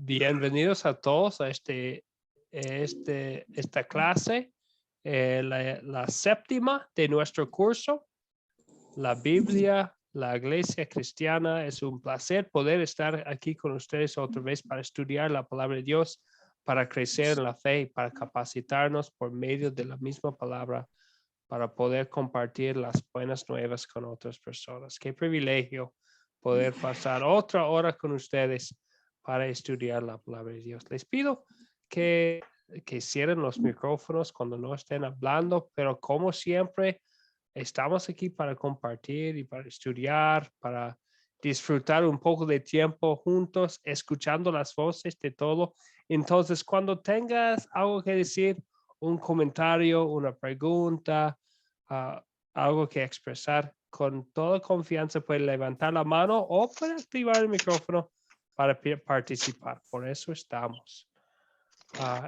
Bienvenidos a todos a esta clase, la séptima de nuestro curso, la Biblia, la Iglesia Cristiana. Es un placer poder estar aquí con ustedes otra vez para estudiar la palabra de Dios, para crecer en la fe y para capacitarnos por medio de la misma palabra para poder compartir las buenas nuevas con otras personas. Qué privilegio poder pasar otra hora con ustedes para estudiar la palabra de Dios. Les pido que cierren los micrófonos cuando no estén hablando, pero como siempre, estamos aquí para compartir y para estudiar, para disfrutar un poco de tiempo juntos, escuchando las voces de todo. Entonces, cuando tengas algo que decir, un comentario, una pregunta, algo que expresar, con toda confianza puede levantar la mano o puede activar el micrófono para participar. Por eso estamos.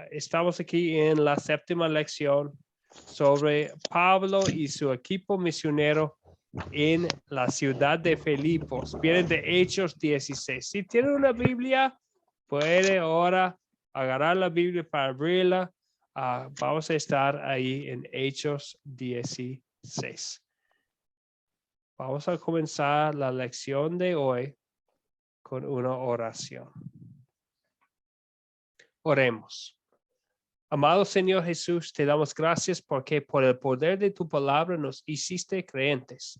Estamos aquí en la séptima lección sobre Pablo y su equipo misionero en la ciudad de Filipos. Vienen de Hechos 16. Si tiene una Biblia, puede ahora agarrar la Biblia para abrirla. Vamos a estar ahí en Hechos 16. Vamos a comenzar la lección de hoy con una oración. Oremos. Amado Señor Jesús, te damos gracias porque por el poder de tu palabra nos hiciste creyentes.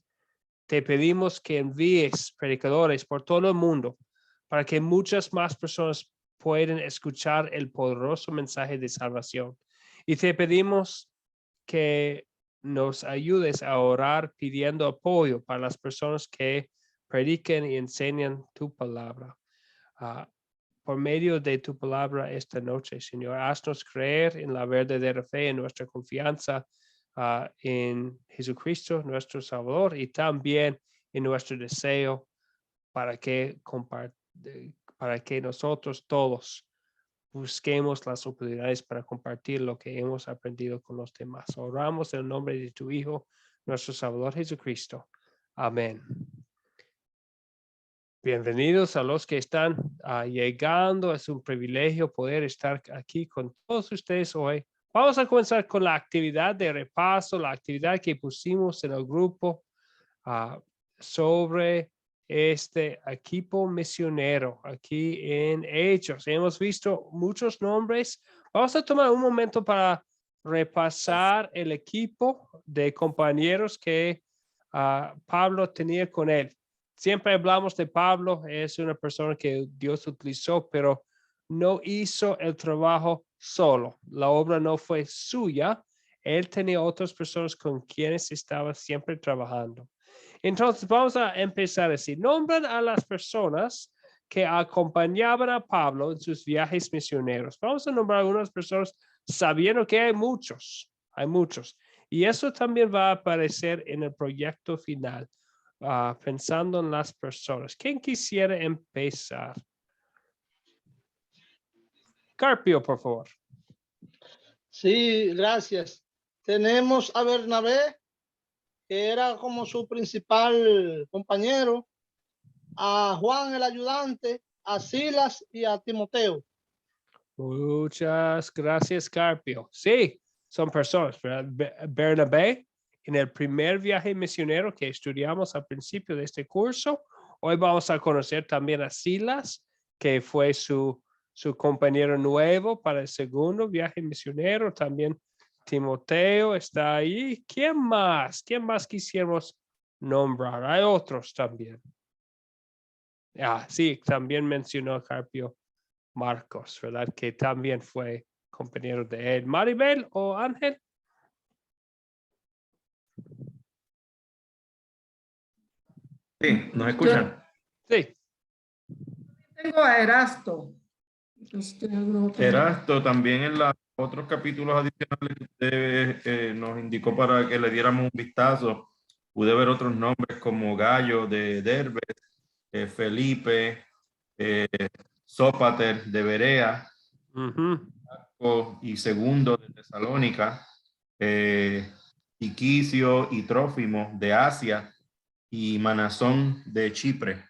Te pedimos que envíes predicadores por todo el mundo para que muchas más personas puedan escuchar el poderoso mensaje de salvación. Y te pedimos que nos ayudes a orar pidiendo apoyo para las personas que prediquen y enseñan tu palabra. Por medio de tu palabra esta noche, Señor, haznos creer en la verdadera fe, en nuestra confianza en Jesucristo, nuestro Salvador, y también en nuestro deseo para que nosotros todos busquemos las oportunidades para compartir lo que hemos aprendido con los demás. Oramos en el nombre de tu Hijo, nuestro Salvador Jesucristo. Amén. Bienvenidos a los que están llegando. Es un privilegio poder estar aquí con todos ustedes hoy. Vamos a comenzar con la actividad de repaso, la actividad que pusimos en el grupo sobre este equipo misionero aquí en Hechos. Hemos visto muchos nombres. Vamos a tomar un momento para repasar el equipo de compañeros que Pablo tenía con él. Siempre hablamos de Pablo, es una persona que Dios utilizó, pero no hizo el trabajo solo. La obra no fue suya. Él tenía otras personas con quienes estaba siempre trabajando. Entonces vamos a empezar así. Nombran a las personas que acompañaban a Pablo en sus viajes misioneros. Vamos a nombrar algunas personas sabiendo que hay muchos. Y eso también va a aparecer en el proyecto final. Pensando en las personas. ¿Quién quisiera empezar? Carpio, por favor. Sí, gracias. Tenemos a Bernabé, que era como su principal compañero, a Juan el ayudante, a Silas y a Timoteo. Muchas gracias, Carpio. Sí, son personas, ¿verdad? Bernabé, en el primer viaje misionero que estudiamos al principio de este curso. Hoy vamos a conocer también a Silas, que fue su compañero nuevo para el segundo viaje misionero. También Timoteo está ahí. ¿Quién más? ¿Quién más quisiéramos nombrar? Hay otros también. Sí, también mencionó Carpio Marcos, ¿verdad? Que también fue compañero de él. Maribel o Ángel. Sí, ¿nos escuchan? Sí. Tengo a Erasto. Erasto también en los otros capítulos adicionales que usted nos indicó para que le diéramos un vistazo. Pude ver otros nombres como Gallo de Derbe, Felipe, Sópater de Berea, y Segundo de Tesalónica, Tiquicio y Trófimo de Asia y Manasón de Chipre.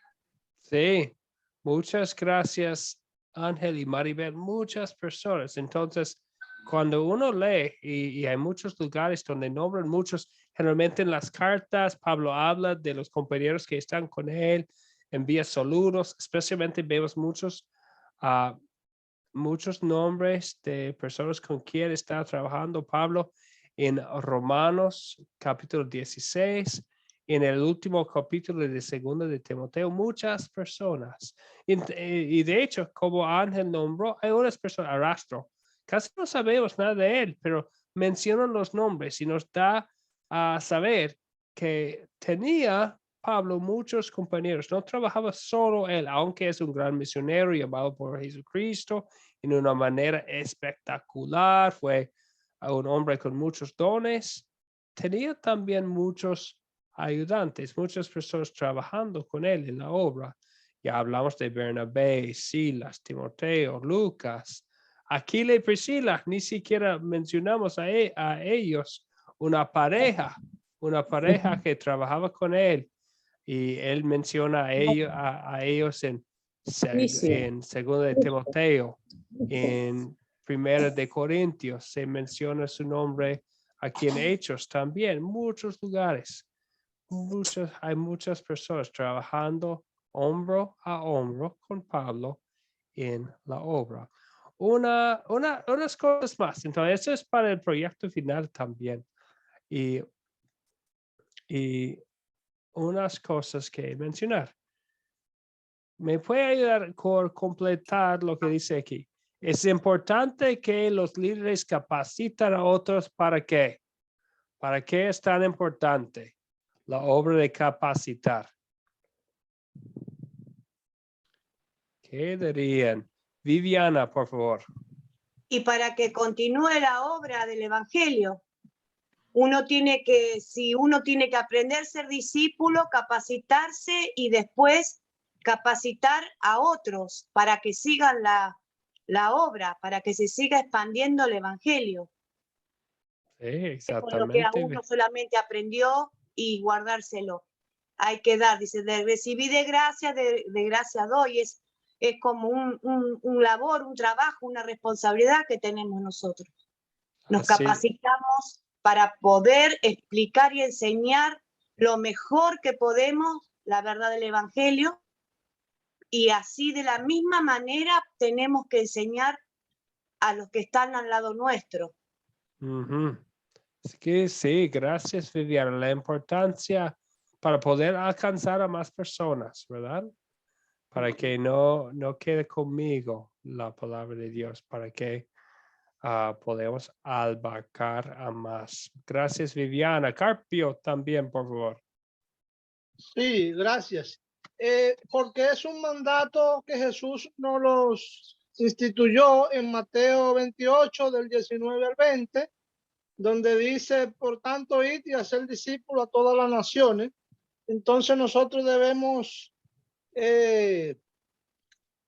Sí, muchas gracias Ángel y Maribel, muchas personas. Entonces, cuando uno lee, y hay muchos lugares donde nombran muchos, generalmente en las cartas, Pablo habla de los compañeros que están con él, envía saludos, especialmente vemos muchos nombres de personas con quien está trabajando Pablo en Romanos capítulo 16, en el último capítulo de Segunda de Timoteo, muchas personas. Y de hecho, como Ángel nombró, hay unas personas, Arastro, casi no sabemos nada de él, pero mencionan los nombres y nos da a saber que tenía Pablo muchos compañeros, no trabajaba solo él, aunque es un gran misionero llamado por Jesucristo en una manera espectacular, fue un hombre con muchos dones, tenía también muchos ayudantes, muchas personas trabajando con él en la obra. Ya hablamos de Bernabé, Silas, Timoteo, Lucas, Aquila y Priscila, ni siquiera mencionamos a ellos, una pareja que trabajaba con él, y él menciona a ellos en Segundo de Timoteo, en Primera de Corintios, se menciona su nombre aquí en Hechos también, muchos lugares. Hay muchas personas trabajando hombro a hombro con Pablo en la obra. Unas cosas más. Entonces, eso es para el proyecto final también. Y unas cosas que mencionar. ¿Me puede ayudar a completar lo que dice aquí? Es importante que los líderes capacitan a otros. ¿Para qué? ¿Para qué es tan importante la obra de capacitar? ¿Qué dirían? Viviana, por favor. Y para que continúe la obra del Evangelio, si uno tiene que aprender a ser discípulo, capacitarse y después capacitar a otros para que sigan la obra, para que se siga expandiendo el Evangelio. Sí, exactamente. Con lo que a uno solamente aprendió y guardárselo. Hay que dar, dice, de recibir de gracia doy. Es como un labor, un trabajo, una responsabilidad que tenemos nosotros. Nos capacitamos para poder explicar y enseñar lo mejor que podemos la verdad del Evangelio, y así de la misma manera tenemos que enseñar a los que están al lado nuestro. Es que sí, gracias Viviana. La importancia para poder alcanzar a más personas, ¿verdad? Para que no quede conmigo la palabra de Dios, para que podamos abarcar a más. Gracias Viviana. Carpio también, por favor. Sí, gracias. Porque es un mandato que Jesús nos los instituyó en Mateo 28, del 19 al 20, donde dice, por tanto, id y hacer discípulos a todas las naciones. Entonces nosotros debemos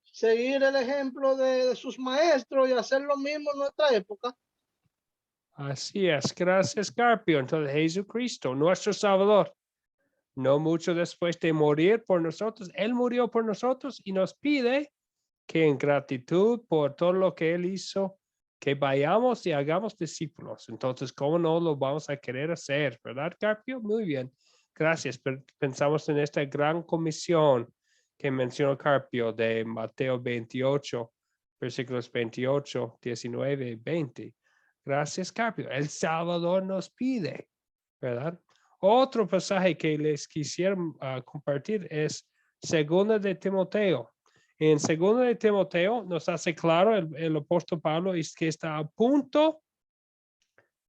seguir el ejemplo de sus maestros y hacer lo mismo en nuestra época. Así es. Gracias, Carpio. Entonces, Jesucristo, nuestro Salvador, no mucho después de morir por nosotros, Él murió por nosotros y nos pide que en gratitud por todo lo que Él hizo, que vayamos y hagamos discípulos. Entonces, ¿cómo no lo vamos a querer hacer? ¿Verdad, Carpio? Muy bien. Gracias. Pensamos en esta gran comisión que mencionó Carpio de Mateo 28, versículos 28, 19 y 20. Gracias, Carpio. El Salvador nos pide, ¿verdad? Otro pasaje que les quisiera compartir es Segunda de Timoteo. En Segunda de Timoteo nos hace claro el apóstol Pablo es que está a punto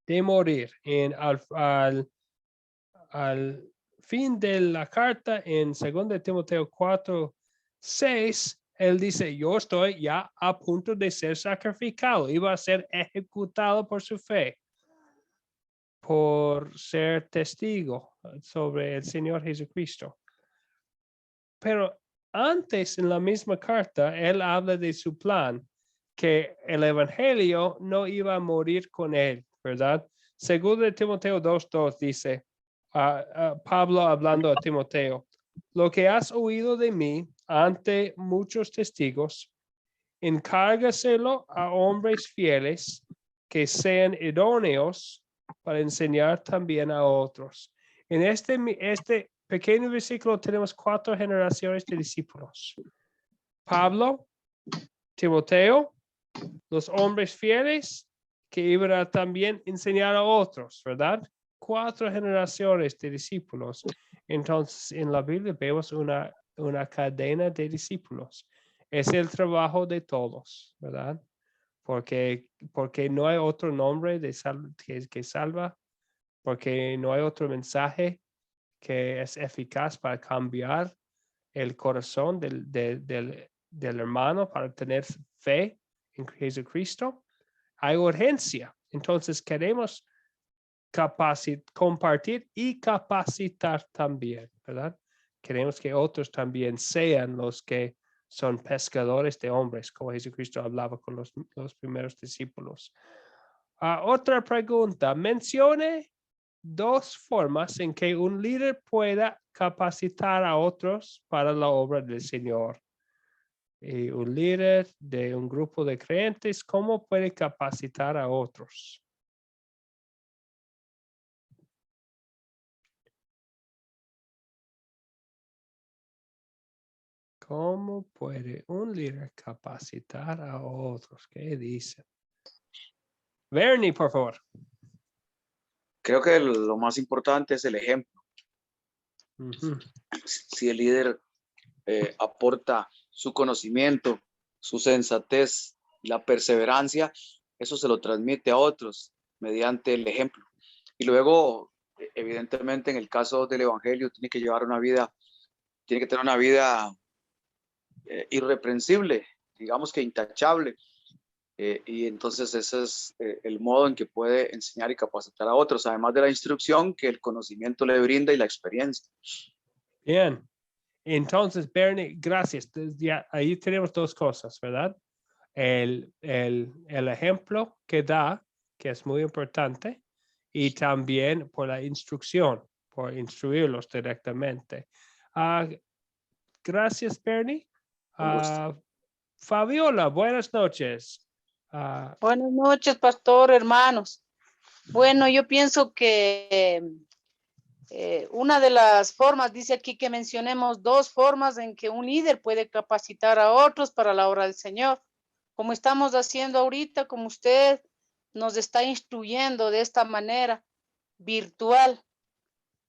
de morir. Al fin de la carta, en Segunda de Timoteo 4:6, él dice, yo estoy ya a punto de ser sacrificado, iba a ser ejecutado por su fe, por ser testigo sobre el Señor Jesucristo. Pero antes, en la misma carta, él habla de su plan, que el Evangelio no iba a morir con él, ¿verdad? Segundo de Timoteo 2:2 dice, Pablo hablando a Timoteo, lo que has oído de mí ante muchos testigos, encárgaselo a hombres fieles que sean idóneos para enseñar también a otros. En este pequeño versículo tenemos 4 generaciones de discípulos. Pablo, Timoteo, los hombres fieles que iban a también enseñar a otros, ¿verdad? 4 generaciones de discípulos. Entonces, en la Biblia vemos una cadena de discípulos. Es el trabajo de todos, ¿verdad? Porque no hay otro nombre que salva, porque no hay otro mensaje que es eficaz para cambiar el corazón del hermano, para tener fe en Jesucristo. Hay urgencia. Entonces queremos compartir y capacitar también, ¿verdad? Queremos que otros también sean los que son pescadores de hombres, como Jesucristo hablaba con los primeros discípulos. Otra pregunta. Mencione 2 formas en que un líder pueda capacitar a otros para la obra del Señor. Y un líder de un grupo de creyentes, ¿cómo puede capacitar a otros? ¿Cómo puede un líder capacitar a otros? ¿Qué dicen? Bernie, por favor. Creo que lo más importante es el ejemplo. Uh-huh. Si el líder aporta su conocimiento, su sensatez, la perseverancia, eso se lo transmite a otros mediante el ejemplo. Y luego, evidentemente, en el caso del evangelio, tiene que tener una vida irreprensible, digamos que intachable. Y entonces ese es el modo en que puede enseñar y capacitar a otros, además de la instrucción que el conocimiento le brinda y la experiencia. Bien. Entonces, Bernie, gracias. Ya, ahí tenemos 2 cosas, ¿verdad? El ejemplo que da, que es muy importante, y también por la instrucción, por instruirlos directamente. Gracias, Bernie. Fabiola, buenas noches. Buenas noches, pastor, hermanos. Bueno, yo pienso que una de las formas, dice aquí que mencionemos 2 formas en que un líder puede capacitar a otros para la obra del Señor. Como estamos haciendo ahorita, como usted nos está instruyendo de esta manera virtual,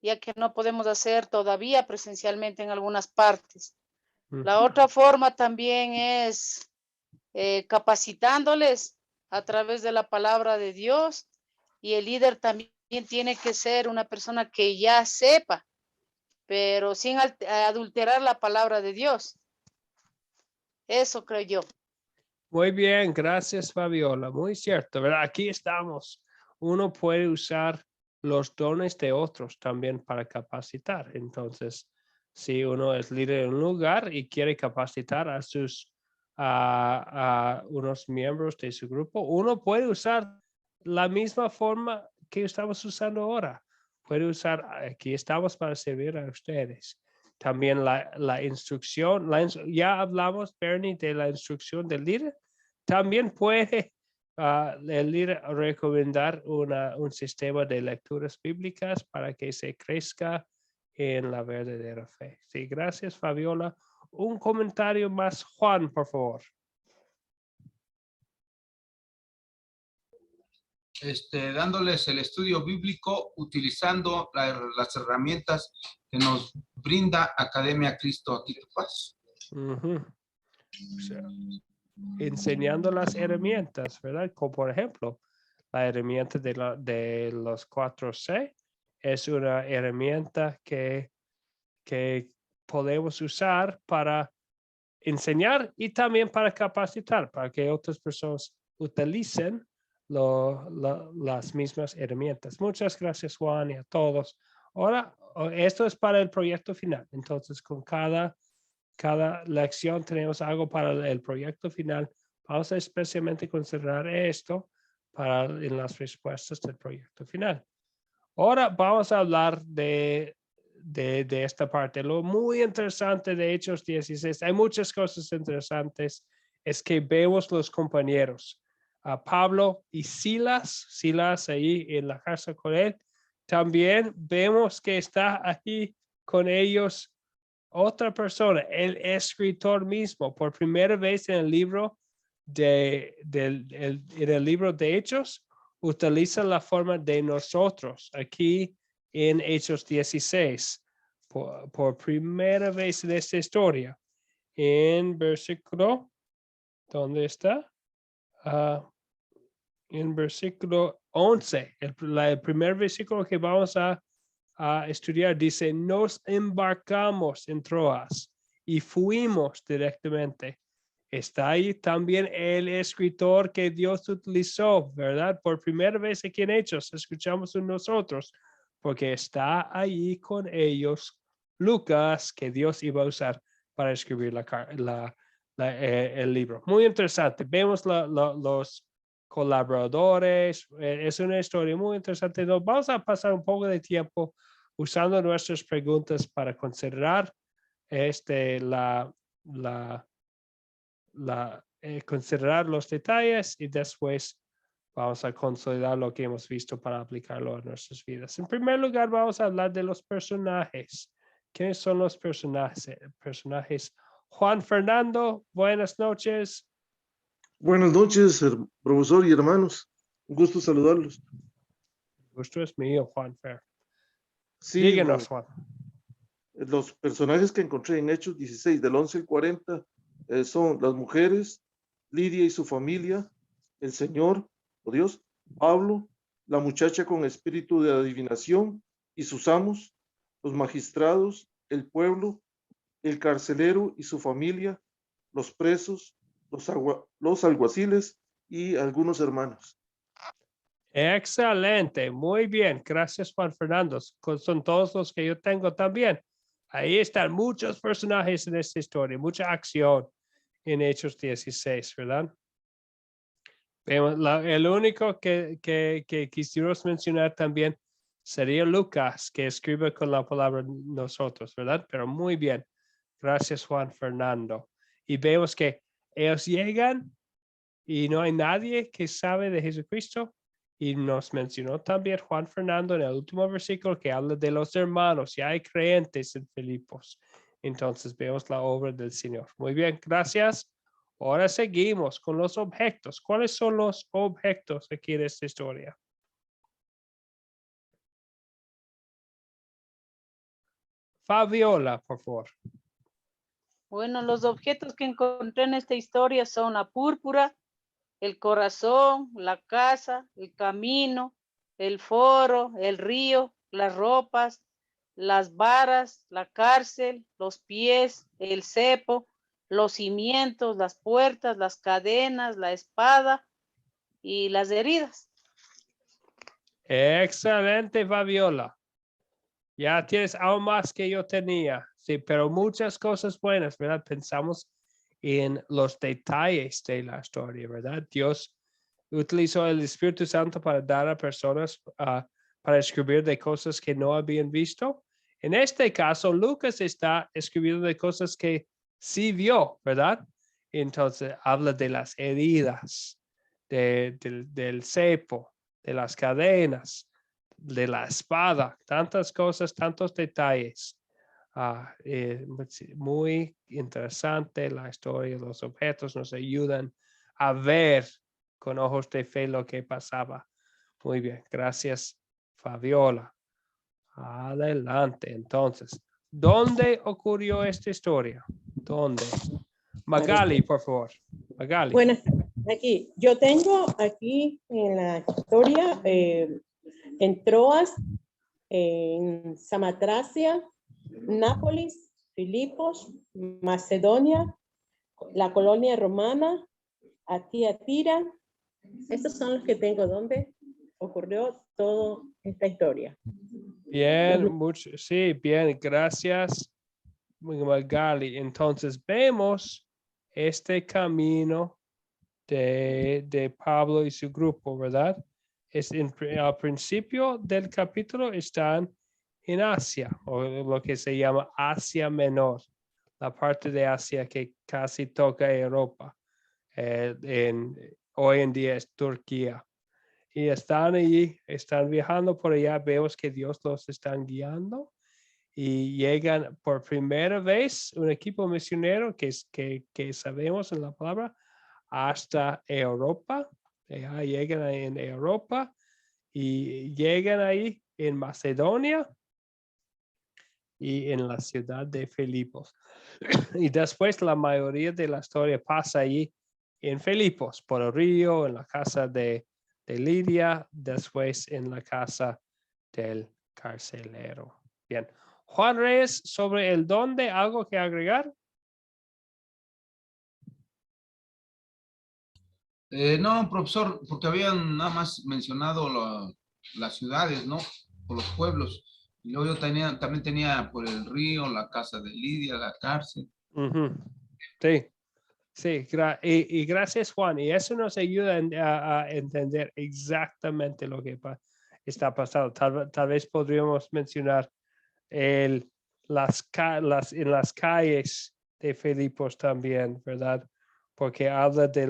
ya que no podemos hacer todavía presencialmente en algunas partes. La otra forma también es capacitándoles a través de la palabra de Dios, y el líder también tiene que ser una persona que ya sepa, pero sin adulterar la palabra de Dios. Eso creo yo. Muy bien, gracias, Fabiola. Muy cierto, ¿verdad? Aquí estamos. Uno puede usar los dones de otros también para capacitar. Entonces, si uno es líder en un lugar y quiere capacitar a unos miembros de su grupo, uno puede usar la misma forma que estamos usando ahora. Puede usar, aquí estamos para servir a ustedes. También la instrucción, ya hablamos, Bernie, de la instrucción del líder. También puede el líder recomendar un sistema de lecturas bíblicas para que se crezca en la verdadera fe. Sí, gracias, Fabiola. Un comentario más, Juan, por favor. Dándoles el estudio bíblico utilizando las herramientas que nos brinda Academia Cristo aquí de Paz. Uh-huh. O sea, enseñando las herramientas, ¿verdad? Como por ejemplo, la herramienta de los 4C es una herramienta que podemos usar para enseñar y también para capacitar, para que otras personas utilicen las mismas herramientas. Muchas gracias, Juan, y a todos. Ahora, esto es para el proyecto final. Entonces, con cada lección tenemos algo para el proyecto final. Vamos a especialmente considerar esto en las respuestas del proyecto final. Ahora vamos a hablar de esta parte, lo muy interesante de Hechos 16. Hay muchas cosas interesantes es que vemos los compañeros, a Pablo y Silas ahí en la casa con él. También vemos que está aquí con ellos otra persona, el escritor mismo, por primera vez en el libro en el libro de Hechos, utiliza la forma de nosotros aquí en Hechos 16, por primera vez en esta historia. En versículo, ¿dónde está? En versículo 11, el primer versículo que vamos a estudiar dice, nos embarcamos en Troas y fuimos directamente. Está ahí también el escritor que Dios utilizó, ¿verdad? Por primera vez aquí en Hechos, escuchamos en nosotros, porque está ahí con ellos Lucas, que Dios iba a usar para escribir el libro. Muy interesante. Vemos los colaboradores. Es una historia muy interesante. Nos vamos a pasar un poco de tiempo usando nuestras preguntas para considerar considerar los detalles y después vamos a consolidar lo que hemos visto para aplicarlo a nuestras vidas. En primer lugar, vamos a hablar de los personajes. ¿Quiénes son los personajes? Juan Fernando, buenas noches. Buenas noches, profesor y hermanos. Un gusto saludarlos. El gusto es mío, Juan Fer. Sí, Díganos, Juan. Los personajes que encontré en Hechos 16, del 11 al 40, son las mujeres, Lidia y su familia, el Señor, o Dios, Pablo, la muchacha con espíritu de adivinación y sus amos, los magistrados, el pueblo, el carcelero y su familia, los presos, los alguaciles y algunos hermanos. Excelente, muy bien. Gracias, Juan Fernando. Son todos los que yo tengo también. Ahí están muchos personajes en esta historia, mucha acción en Hechos 16, ¿verdad? El único que quisiéramos mencionar también sería Lucas, que escribe con la palabra nosotros, ¿verdad? Pero muy bien. Gracias, Juan Fernando. Y vemos que ellos llegan y no hay nadie que sabe de Jesucristo. Y nos mencionó también Juan Fernando en el último versículo que habla de los hermanos. Ya hay creyentes en Filipos. Entonces vemos la obra del Señor. Muy bien, gracias. Ahora seguimos con los objetos. ¿Cuáles son los objetos aquí en esta historia? Fabiola, por favor. Bueno, los objetos que encontré en esta historia son la púrpura, el corazón, la casa, el camino, el foro, el río, las ropas, las varas, la cárcel, los pies, el cepo, los cimientos, las puertas, las cadenas, la espada y las heridas. Excelente, Fabiola. Ya tienes aún más que yo tenía. Sí, pero muchas cosas buenas, ¿verdad? Pensamos en los detalles de la historia, ¿verdad? Dios utilizó el Espíritu Santo para dar a personas, para escribir de cosas que no habían visto. En este caso, Lucas está escribiendo de cosas que sí vio, ¿verdad? Entonces, habla de las heridas, del cepo, de las cadenas, de la espada, tantas cosas, tantos detalles. Muy interesante la historia. Los objetos nos ayudan a ver con ojos de fe lo que pasaba. Muy bien, gracias, Fabiola. Adelante, entonces. ¿Dónde ocurrió esta historia? ¿Dónde? Magali, por favor. Magali. Buenas tardes. Aquí, yo tengo aquí en la historia, en Troas, en Samotracia, Nápoles, Filipos, Macedonia, la colonia romana, Tiatira. Estos son los que tengo donde ocurrió toda esta historia. Bien, sí, bien, gracias, Magali. Entonces vemos este camino de Pablo y su grupo, ¿verdad? Al principio del capítulo están en Asia, o lo que se llama Asia Menor, la parte de Asia que casi toca Europa. hoy en día es Turquía. Y están allí, están viajando por allá, vemos que Dios los está guiando y llegan por primera vez un equipo misionero que sabemos en la palabra hasta Europa. Llegan ahí en Europa y llegan ahí en Macedonia y en la ciudad de Filipos. Y después la mayoría de la historia pasa ahí en Filipos, por el río, en la casa de Lidia, después en la casa del carcelero. Bien. Juan Reyes, sobre el dónde, ¿algo que agregar? No, profesor, porque habían nada más mencionado las ciudades, ¿no? O los pueblos. Y luego yo también tenía por el río, la casa de Lidia, la cárcel. Sí, sí, y gracias Juan. Y eso nos ayuda a entender exactamente lo que está pasando. Tal vez podríamos mencionar en las calles de Filipos también, ¿verdad? Porque habla de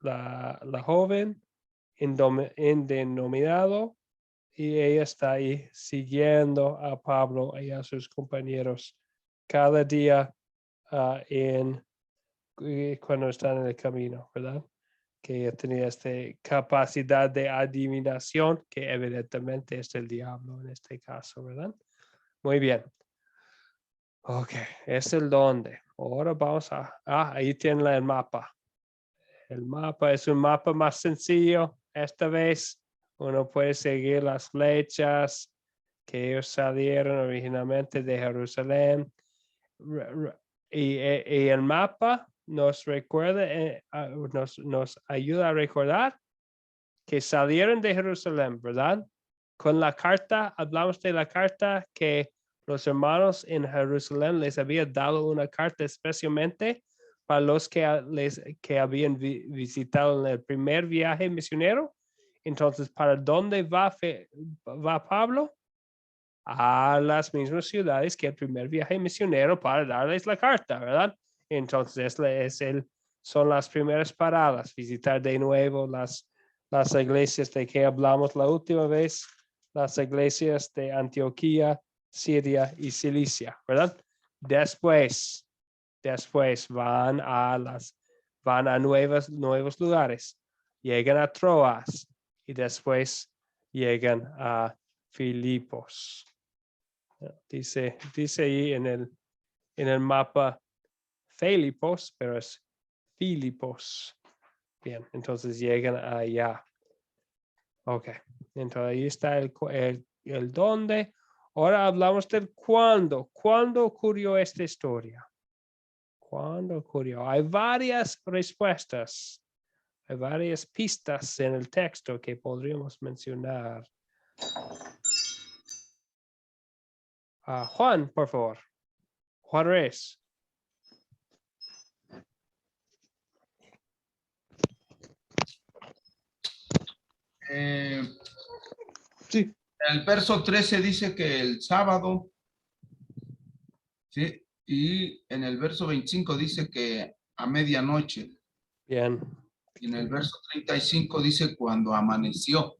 la joven indenominado y ella está ahí siguiendo a Pablo y a sus compañeros cada día cuando están en el camino, ¿verdad? Que ella tenía esta capacidad de adivinación que evidentemente es el diablo en este caso, ¿verdad? Muy bien. Ok, es el dónde. Ahora vamos ahí tienen el mapa. El mapa es un mapa más sencillo. Esta vez uno puede seguir las flechas que ellos salieron originalmente de Jerusalén. Y el mapa nos recuerda, nos ayuda a recordar que salieron de Jerusalén, ¿verdad? Con la carta, hablamos de la carta que los hermanos en Jerusalén les había dado una carta especialmente para los que habían visitado en el primer viaje misionero. Entonces, ¿para dónde va Pablo? A las mismas ciudades que el primer viaje misionero para darles la carta, ¿verdad? Entonces, son las primeras paradas, visitar de nuevo las iglesias de que hablamos la última vez, las iglesias de Antioquía, Siria y Cilicia, ¿verdad? Después van a nuevos lugares, llegan a Troas y después llegan a Filipos. Dice ahí en el mapa Filipos, pero es Filipos. Bien, entonces llegan allá. Ok, entonces ahí está el dónde. Ahora hablamos del cuándo. ¿Cuándo ocurrió esta historia? ¿Cuándo ocurrió? Hay varias respuestas. Hay varias pistas en el texto que podríamos mencionar. Juan, por favor. Juan Reyes. Sí. El verso 13 dice que el sábado, ¿sí? Y en el verso 25 dice que a medianoche. Bien. Y en el verso 35 dice cuando amaneció.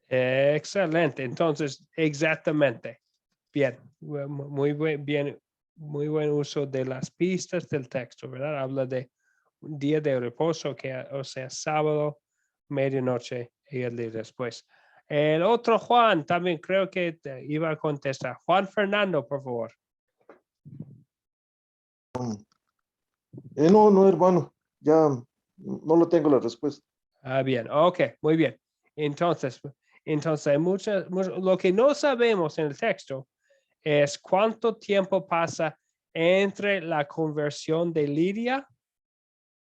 Excelente. Entonces, exactamente. Bien. Muy buen uso de las pistas del texto, ¿verdad? Habla de un día de reposo, o sea, sábado, medianoche y el día después. El otro Juan también creo que te iba a contestar. Juan Fernando, por favor. No, hermano, ya no lo tengo la respuesta. Bien, ok, muy bien. Entonces lo que no sabemos en el texto es cuánto tiempo pasa entre la conversión de Lidia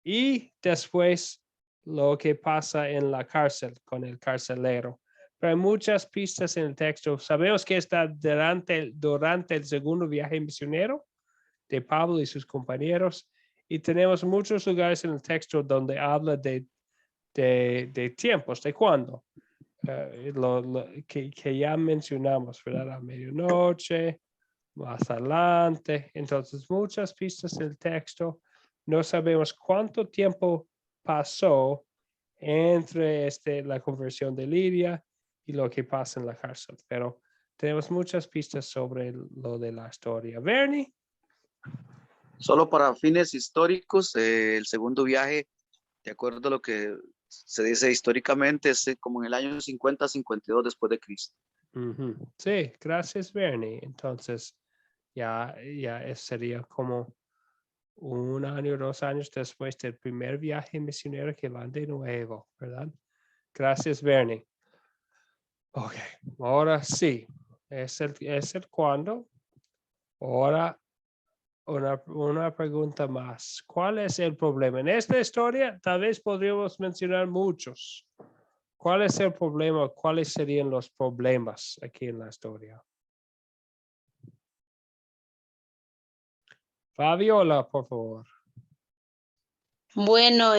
y después lo que pasa en la cárcel con el carcelero. Pero hay muchas pistas en el texto. Sabemos que está durante el segundo viaje misionero de Pablo y sus compañeros. Y tenemos muchos lugares en el texto donde habla de tiempos, de cuándo. Que ya mencionamos, ¿verdad? A medianoche, más adelante. Entonces, muchas pistas del texto. No sabemos cuánto tiempo pasó entre la conversión de Lidia y lo que pasa en la cárcel, pero tenemos muchas pistas sobre lo de la historia. Bernie. Solo para fines históricos, el segundo viaje, de acuerdo a lo que se dice históricamente, es como en el año 50-52 después de Cristo. Sí, gracias, Bernie. Entonces, ya sería como 1 año, 2 años después del primer viaje misionero que van de nuevo, ¿verdad? Gracias, Bernie. Ok, ahora sí, es el cuándo. Ahora, una pregunta más. ¿Cuál es el problema? En esta historia, tal vez podríamos mencionar muchos. ¿Cuál es el problema? ¿Cuáles serían los problemas aquí en la historia? Fabiola, por favor. Bueno,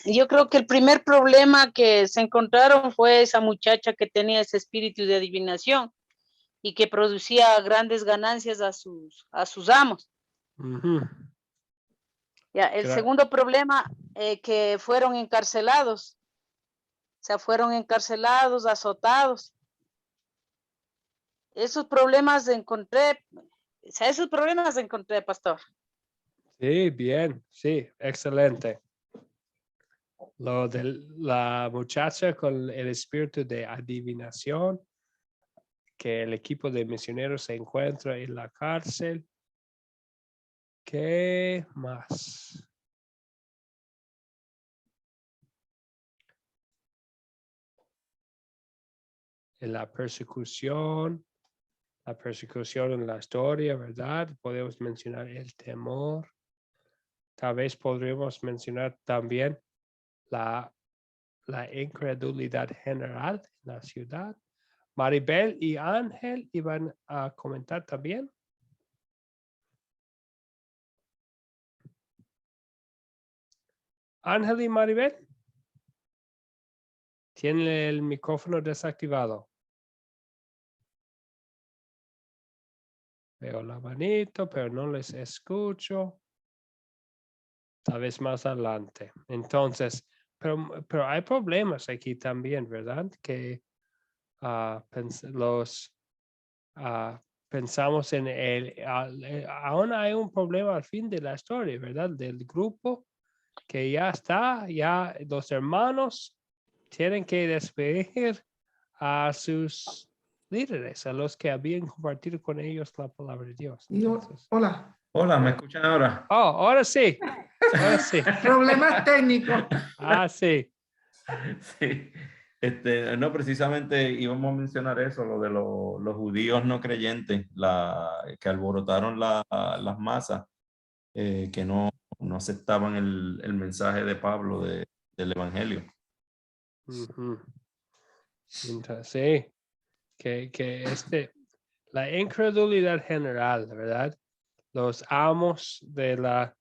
yo creo que el primer problema que se encontraron fue esa muchacha que tenía ese espíritu de adivinación y que producía grandes ganancias a sus amos. Ya, el segundo problema, que fueron encarcelados. O sea, fueron encarcelados, azotados. Esos problemas encontré, pastor. Sí, bien, sí, excelente. Lo de la muchacha con el espíritu de adivinación, que el equipo de misioneros se encuentra en la cárcel. ¿Qué más? En la persecución en la historia, ¿verdad? Podemos mencionar el temor. Tal vez podríamos mencionar también la incredulidad general en la ciudad. Maribel y Ángel iban a comentar también. Ángel y Maribel. Tienen el micrófono desactivado. Veo la manito, pero no les escucho. Tal vez más adelante. Entonces, pero hay problemas aquí también, ¿verdad? Que pensamos en aún hay un problema al fin de la historia, ¿verdad? Del grupo que ya está, ya los hermanos tienen que despedir a sus líderes, a los que habían compartido con ellos la palabra de Dios. Entonces, Hola. Hola, ¿me escuchan ahora? Oh, ahora sí. Ahora sí. Problemas técnicos. Sí. Sí. No, precisamente íbamos a mencionar eso, lo de los judíos no creyentes, que alborotaron las masas, que no aceptaban el mensaje de Pablo del Evangelio. Entonces, sí, que la incredulidad general, ¿verdad? Los amos de la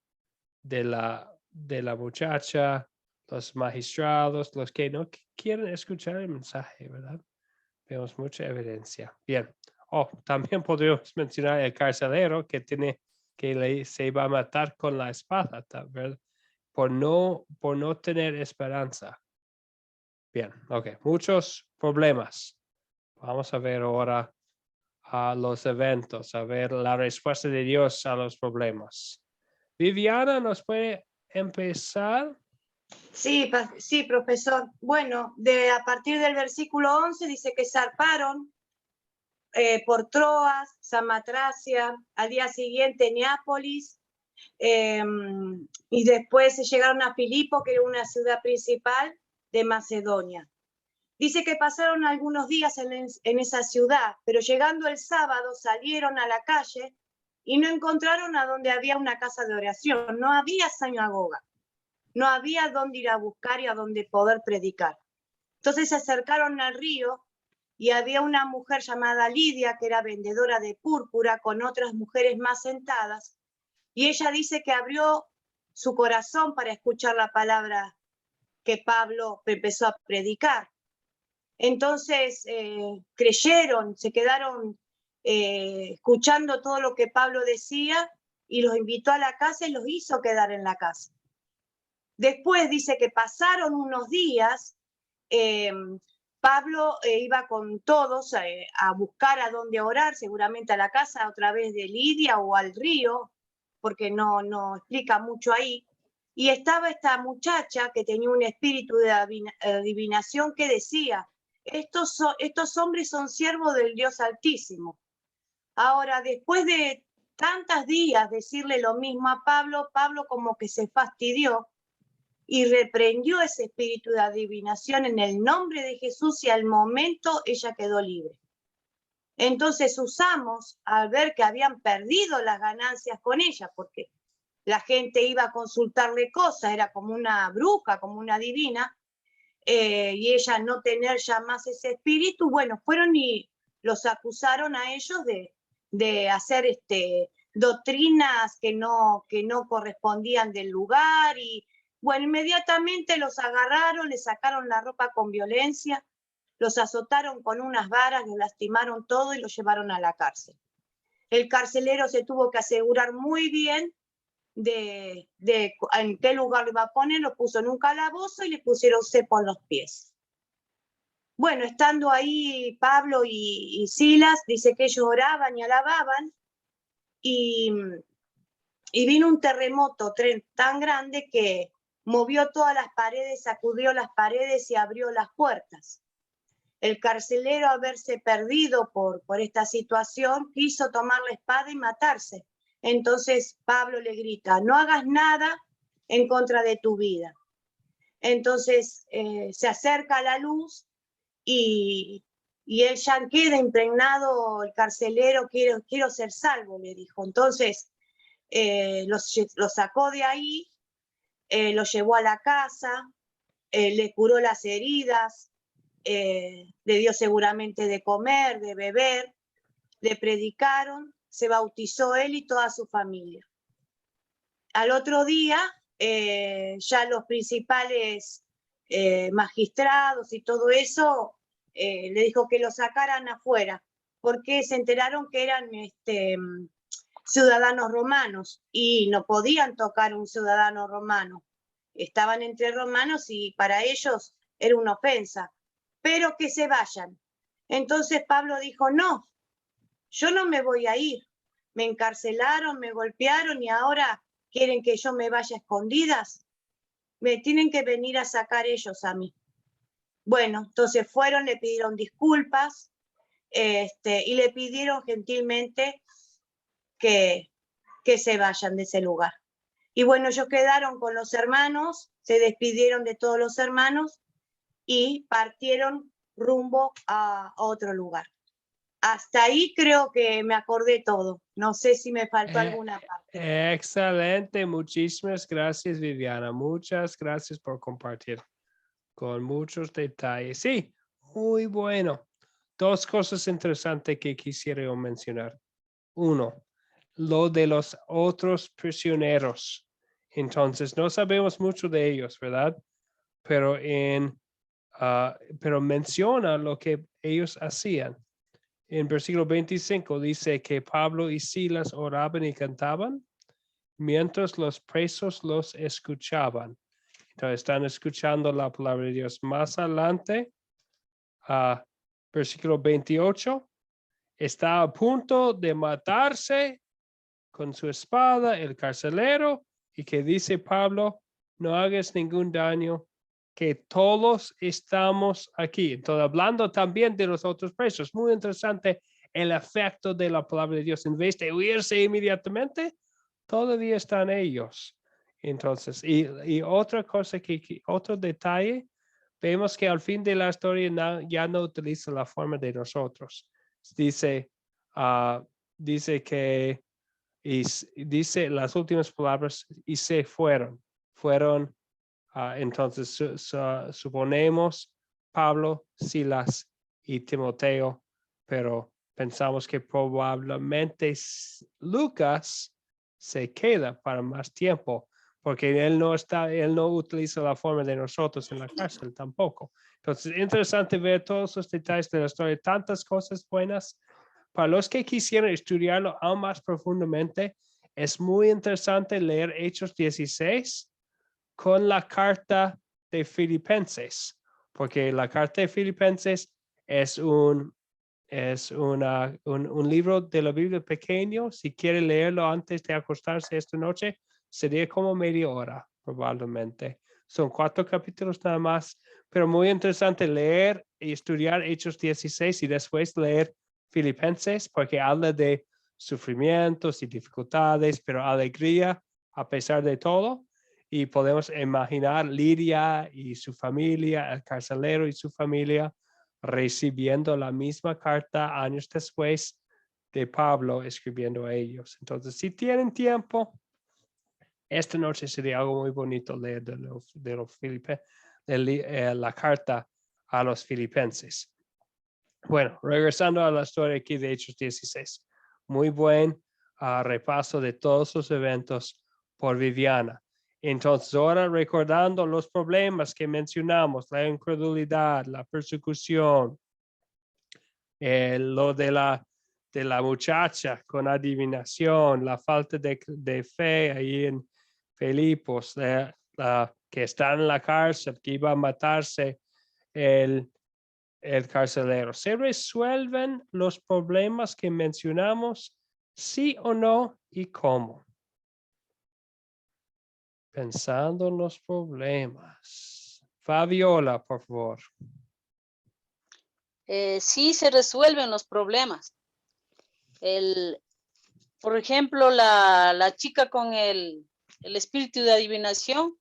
muchacha, los magistrados, los que no quieren escuchar el mensaje, ¿verdad? Vemos mucha evidencia. Bien. También podríamos mencionar el carcelero que se va a matar con la espada, ¿verdad? Por no tener esperanza. Bien, ok. Muchos problemas. Vamos a ver ahora a los eventos, a ver la respuesta de Dios a los problemas. Viviana, ¿nos puede empezar? Sí, sí, profesor. Bueno, a partir del versículo 11 dice que zarparon por Troas, Samotracia, al día siguiente Neápolis, y después llegaron a Filipo, que era una ciudad principal de Macedonia. Dice que pasaron algunos días en esa ciudad, pero llegando el sábado salieron a la calle y no encontraron a donde había una casa de oración. No había sinagoga, no había dónde ir a buscar y a dónde poder predicar. Entonces se acercaron al río y había una mujer llamada Lidia, que era vendedora de púrpura, con otras mujeres más sentadas, y ella dice que abrió su corazón para escuchar la palabra que Pablo empezó a predicar. Entonces creyeron, se quedaron escuchando todo lo que Pablo decía, y los invitó a la casa y los hizo quedar en la casa. Después dice que pasaron unos días, Pablo iba con todos a buscar a dónde orar, seguramente a la casa otra vez de Lidia o al río, porque no explica mucho ahí. Y estaba esta muchacha que tenía un espíritu de adivinación que decía, estos hombres son siervos del Dios Altísimo. Ahora, después de tantos días decirle lo mismo a Pablo, Pablo como que se fastidió y reprendió ese espíritu de adivinación en el nombre de Jesús, y al momento ella quedó libre. Entonces usamos, al ver que habían perdido las ganancias con ella, porque la gente iba a consultarle cosas, era como una bruja, como una divina, y ella no tener ya más ese espíritu, bueno, fueron y los acusaron a ellos de hacer doctrinas que no correspondían del lugar, y bueno, inmediatamente los agarraron, les sacaron la ropa con violencia, los azotaron con unas varas, los lastimaron todo y los llevaron a la cárcel. El carcelero se tuvo que asegurar muy bien de en qué lugar lo iba a poner, lo puso en un calabozo y le pusieron cepo en los pies. Bueno, estando ahí Pablo y Silas, dice que ellos oraban y alababan, y vino un terremoto tan grande que movió todas las paredes, sacudió las paredes y abrió las puertas. El carcelero, al verse perdido por esta situación, quiso tomar la espada y matarse. Entonces Pablo le grita, no hagas nada en contra de tu vida. Entonces se acerca a la luz y él ya queda impregnado, el carcelero, quiero ser salvo, le dijo. Entonces lo sacó de ahí, lo llevó a la casa, le curó las heridas, le dio seguramente de comer, de beber, le predicaron, se bautizó él y toda su familia. Al otro día, ya los principales magistrados y todo eso, le dijo que lo sacaran afuera, porque se enteraron que eran ciudadanos romanos y no podían tocar un ciudadano romano. Estaban entre romanos y para ellos era una ofensa, pero que se vayan. Entonces Pablo dijo, no, yo no me voy a ir. Me encarcelaron, me golpearon y ahora quieren que yo me vaya a escondidas. Me tienen que venir a sacar ellos a mí. Bueno, entonces fueron, le pidieron disculpas y le pidieron gentilmente que se vayan de ese lugar. Y bueno, ellos quedaron con los hermanos, se despidieron de todos los hermanos y partieron rumbo a otro lugar. Hasta ahí creo que me acordé todo. No sé si me faltó alguna parte. Excelente, muchísimas gracias, Viviana. Muchas gracias por compartir con muchos detalles. Sí, muy bueno. Dos cosas interesantes que quisiera yo mencionar. Uno, lo de los otros prisioneros. Entonces, no sabemos mucho de ellos, ¿verdad? Pero pero menciona lo que ellos hacían. En versículo 25 dice que Pablo y Silas oraban y cantaban mientras los presos los escuchaban. Entonces están escuchando la palabra de Dios. Más adelante, versículo 28, está a punto de matarse con su espada el carcelero, y que dice Pablo, no hagas ningún daño, que todos estamos aquí. Entonces, hablando también de los otros presos, muy interesante el efecto de la palabra de Dios. En vez de huirse inmediatamente, todavía están ellos. Entonces, y otra cosa, otro detalle, vemos que al fin de la historia ya no utiliza la forma de nosotros. Dice que, y dice las últimas palabras, y se fueron. Entonces, suponemos Pablo, Silas y Timoteo, pero pensamos que probablemente Lucas se queda para más tiempo, porque él no utiliza la forma de nosotros en la cárcel tampoco. Entonces, es interesante ver todos los detalles de la historia, tantas cosas buenas, Para los que quisieran estudiarlo aún más profundamente, es muy interesante leer Hechos 16 con la carta de Filipenses, porque la carta de Filipenses es un libro de la Biblia pequeño. Si quiere leerlo antes de acostarse esta noche, sería como media hora, probablemente. Son 4 capítulos nada más, pero muy interesante leer y estudiar Hechos 16 y después leer Filipenses, porque habla de sufrimientos y dificultades, pero alegría a pesar de todo. Y podemos imaginar Lidia y su familia, el carcelero y su familia, recibiendo la misma carta años después de Pablo escribiendo a ellos. Entonces, si tienen tiempo, esta noche sería algo muy bonito leer la carta a los filipenses. Bueno, regresando a la historia aquí de Hechos 16. Muy buen repaso de todos los eventos por Viviana. Entonces, ahora recordando los problemas que mencionamos, la incredulidad, la persecución, lo de la muchacha con adivinación, la falta de fe ahí en Filipos, que está en la cárcel, que iba a matarse el carcelero. ¿Se resuelven los problemas que mencionamos? ¿Sí o no? ¿Y cómo? Pensando en los problemas. Fabiola, por favor. Sí se resuelven los problemas. Por ejemplo, la chica con el espíritu de adivinación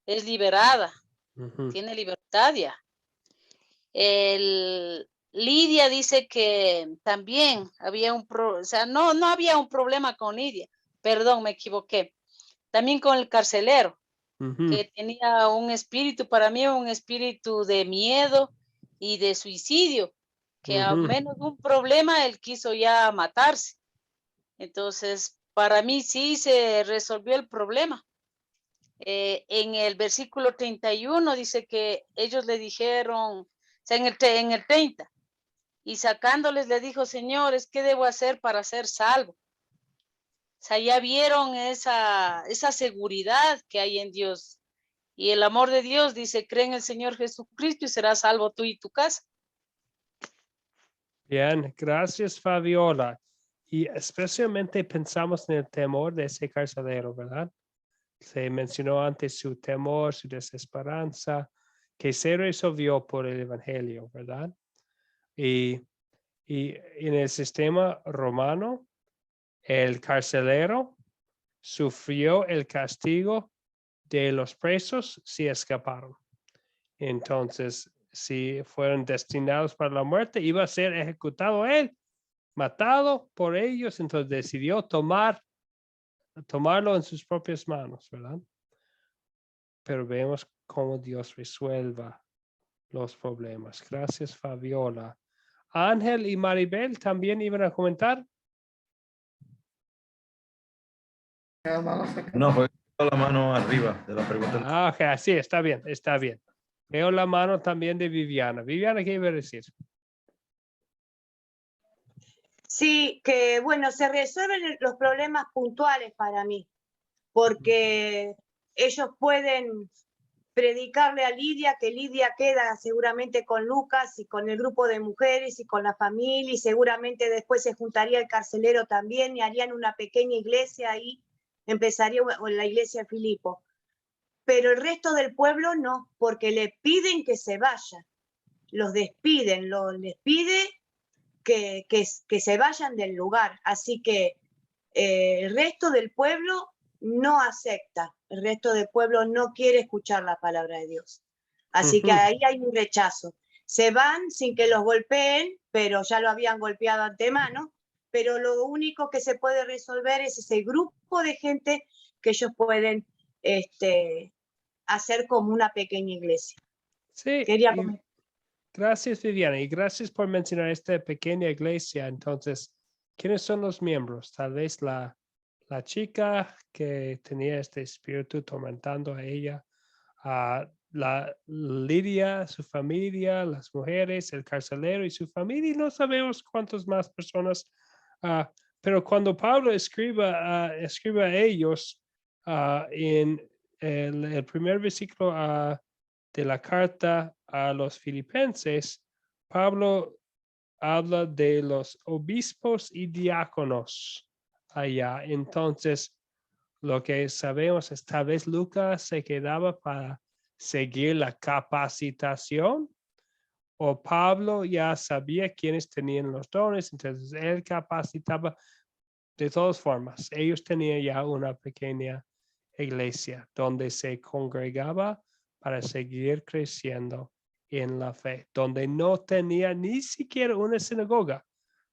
es liberada, tiene libertad ya. Lidia dice que también había no había un problema con Lidia, perdón, me equivoqué. También con el carcelero, que tenía un espíritu, para mí un espíritu de miedo y de suicidio, que a menos un problema él quiso ya matarse. Entonces, para mí sí se resolvió el problema. En el versículo 31 dice que ellos le dijeron, en el 30, y sacándoles le dijo, señores, ¿qué debo hacer para ser salvo? O sea, ya vieron esa seguridad que hay en Dios. Y el amor de Dios dice, cree en el Señor Jesucristo y serás salvo tú y tu casa. Bien, gracias Fabiola. Y especialmente pensamos en el temor de ese carcelero, ¿verdad? Se mencionó antes su temor, su desesperanza, que se resolvió por el Evangelio, ¿verdad? Y en el sistema romano, el carcelero sufrió el castigo de los presos si escaparon. Entonces, si fueron destinados para la muerte, iba a ser ejecutado él, matado por ellos. Entonces decidió tomarlo en sus propias manos, ¿verdad? Pero vemos cómo Dios resuelva los problemas. Gracias, Fabiola. Ángel y Maribel también iban a comentar. No, fue la mano arriba de la pregunta. Ok, sí, está bien, está bien. Veo la mano también de Viviana. Viviana, ¿qué iba a decir? Sí, que bueno, se resuelven los problemas puntuales para mí, porque ellos pueden predicarle a Lidia, que Lidia queda seguramente con Lucas y con el grupo de mujeres y con la familia, y seguramente después se juntaría el carcelero también y harían una pequeña iglesia ahí, empezaría la iglesia de Filipo. Pero el resto del pueblo no, porque le piden que se vayan, los despiden, les pide que se vayan del lugar. Así que el resto del pueblo no acepta, el resto del pueblo no quiere escuchar la palabra de Dios. Así que ahí hay un rechazo. Se van sin que los golpeen, pero ya lo habían golpeado antemano, pero lo único que se puede resolver es ese grupo de gente que ellos pueden hacer como una pequeña iglesia. Sí, gracias Viviana y gracias por mencionar esta pequeña iglesia. Entonces, ¿quiénes son los miembros? Tal vez la chica que tenía este espíritu tormentando a ella. la Lidia, su familia, las mujeres, el carcelero y su familia, y no sabemos cuántas más personas, pero cuando Pablo escribe a ellos en el primer versículo de la carta a los filipenses, Pablo habla de los obispos y diáconos allá. Entonces, lo que sabemos es tal vez Lucas se quedaba para seguir la capacitación, o Pablo ya sabía quiénes tenían los dones, entonces él capacitaba. De todas formas, ellos tenían ya una pequeña iglesia donde se congregaba para seguir creciendo en la fe, donde no tenía ni siquiera una sinagoga.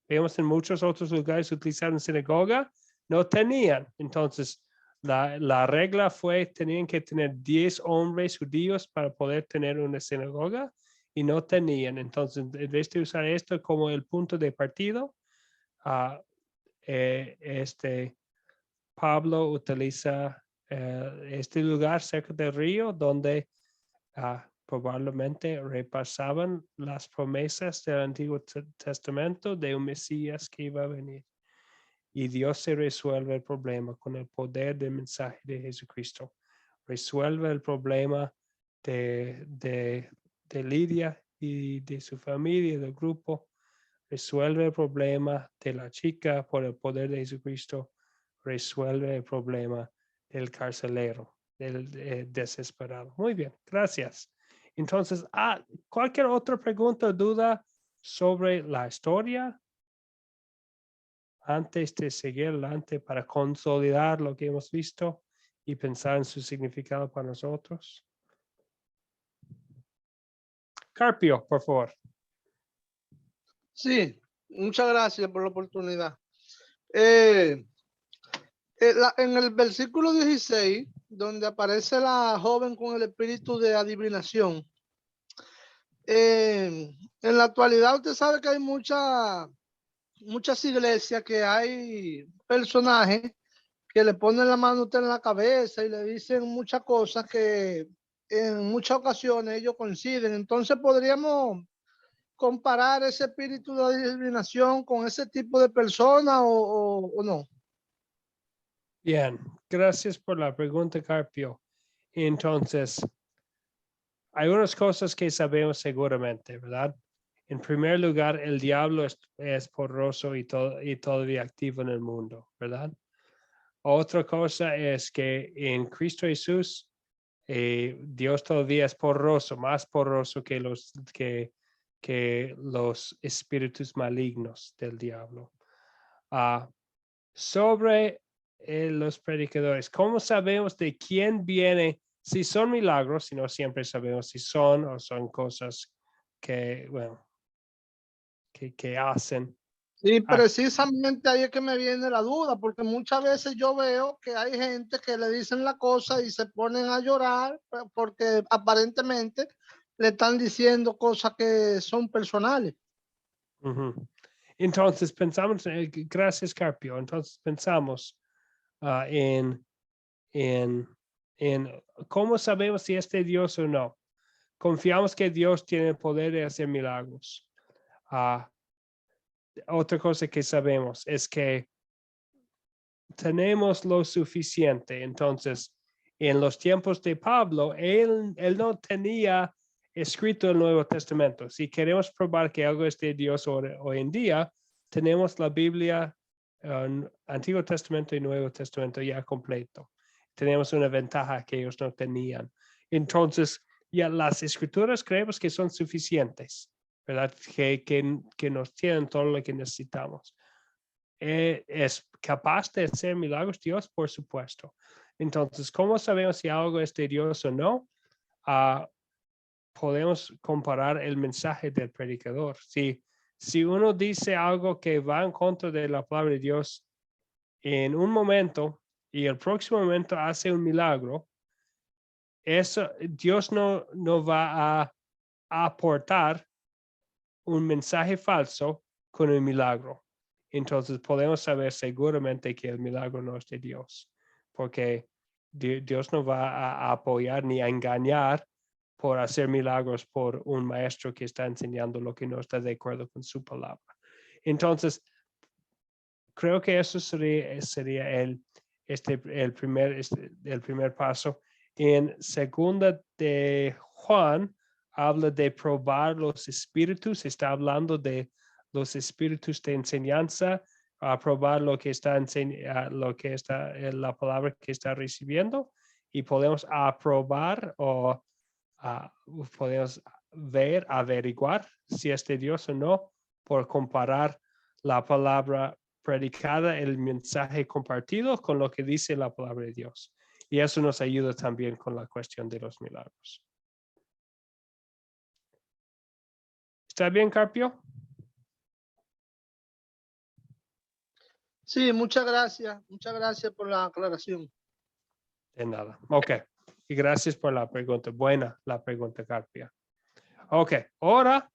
Vemos en muchos otros lugares utilizaron sinagoga, no tenían. Entonces, la regla fue, tenían que tener 10 hombres judíos para poder tener una sinagoga y no tenían. Entonces, en vez de usar esto como el punto de partido, Pablo utiliza este lugar cerca del río donde probablemente repasaban las promesas del Antiguo Testamento de un Mesías que iba a venir. Y Dios se resuelve el problema con el poder del mensaje de Jesucristo. Resuelve el problema de Lidia y de su familia, del grupo. Resuelve el problema de la chica por el poder de Jesucristo. Resuelve el problema del carcelero, del desesperado. Muy bien, gracias. Entonces, ¿cualquier otra pregunta o duda sobre la historia? Antes de seguir adelante para consolidar lo que hemos visto y pensar en su significado para nosotros. Carpio, por favor. Sí, muchas gracias por la oportunidad. En el versículo 16, donde aparece la joven con el espíritu de adivinación, en la actualidad usted sabe que hay muchas iglesias que hay personajes que le ponen la mano a usted en la cabeza y le dicen muchas cosas que en muchas ocasiones ellos coinciden. Entonces podríamos comparar ese espíritu de adivinación con ese tipo de persona o no. Bien, gracias por la pregunta, Carpio. Entonces, hay unas cosas que sabemos seguramente, ¿verdad? En primer lugar, el diablo es poderoso y todavía activo en el mundo, ¿verdad? Otra cosa es que en Cristo Jesús, Dios todavía es poderoso, más poderoso que los espíritus malignos del diablo. Sobre los predicadores, ¿cómo sabemos de quién viene? Si son milagros, si no siempre sabemos si son o son cosas que, bueno, que hacen. Sí, precisamente ahí es que me viene la duda, porque muchas veces yo veo que hay gente que le dicen la cosa y se ponen a llorar porque aparentemente le están diciendo cosas que son personales. Entonces pensamos, gracias Carpio, entonces pensamos en cómo sabemos si es de Dios o no. Confiamos que Dios tiene el poder de hacer milagros. Otra cosa que sabemos es que tenemos lo suficiente. Entonces, en los tiempos de Pablo, él no tenía escrito el Nuevo Testamento. Si queremos probar que algo es de Dios hoy en día, tenemos la Biblia, Antiguo Testamento y Nuevo Testamento ya completo. Tenemos una ventaja que ellos no tenían. Entonces, ya las escrituras creemos que son suficientes, ¿verdad? Que nos tienen todo lo que necesitamos. ¿Es capaz de hacer milagros Dios? Por supuesto. Entonces, ¿cómo sabemos si algo es de Dios o no? Podemos comparar el mensaje del predicador. Si uno dice algo que va en contra de la palabra de Dios en un momento y el próximo momento hace un milagro, eso, Dios no va a aportar un mensaje falso con un milagro. Entonces podemos saber seguramente que el milagro no es de Dios, porque Dios no va a apoyar ni a engañar por hacer milagros por un maestro que está enseñando lo que no está de acuerdo con su palabra. Entonces, creo que eso sería el primer paso. En segunda de Juan, habla de probar los espíritus, está hablando de los espíritus de enseñanza, a probar lo que está la palabra que está recibiendo, y podemos aprobar o podemos averiguar si es de Dios o no por comparar la palabra predicada, el mensaje compartido con lo que dice la palabra de Dios. Y eso nos ayuda también con la cuestión de los milagros. ¿Está bien, Carpio? Sí, muchas gracias. Muchas gracias por la aclaración. De nada. Ok. Y gracias por la pregunta. Buena la pregunta, Carpia. Ok. Ahora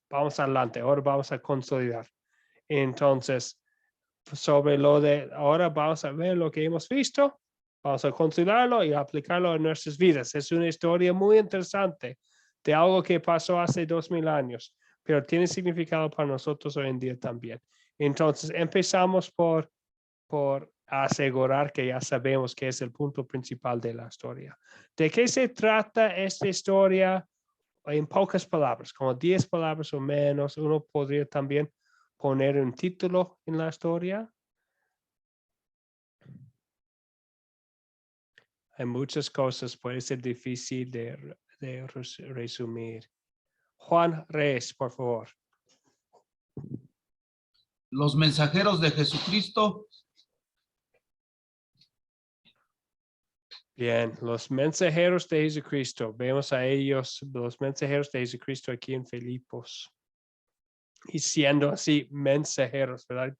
vamos adelante. Ahora vamos a consolidar. Entonces, sobre lo de ahora vamos a ver lo que hemos visto. Vamos a consolidarlo y aplicarlo en nuestras vidas. Es una historia muy interesante de algo que pasó hace 2000 años, pero tiene significado para nosotros hoy en día también. Entonces, empezamos por asegurar que ya sabemos que es el punto principal de la historia. ¿De qué se trata esta historia? En pocas palabras, como 10 palabras o menos. Uno podría también poner un título en la historia. Hay muchas cosas, puede ser difícil de resumir. Juan Reyes, por favor. Los mensajeros de Jesucristo. Bien, los mensajeros de Jesucristo. Vemos a ellos, los mensajeros de Jesucristo aquí en Filipos. Y siendo así mensajeros, ¿verdad?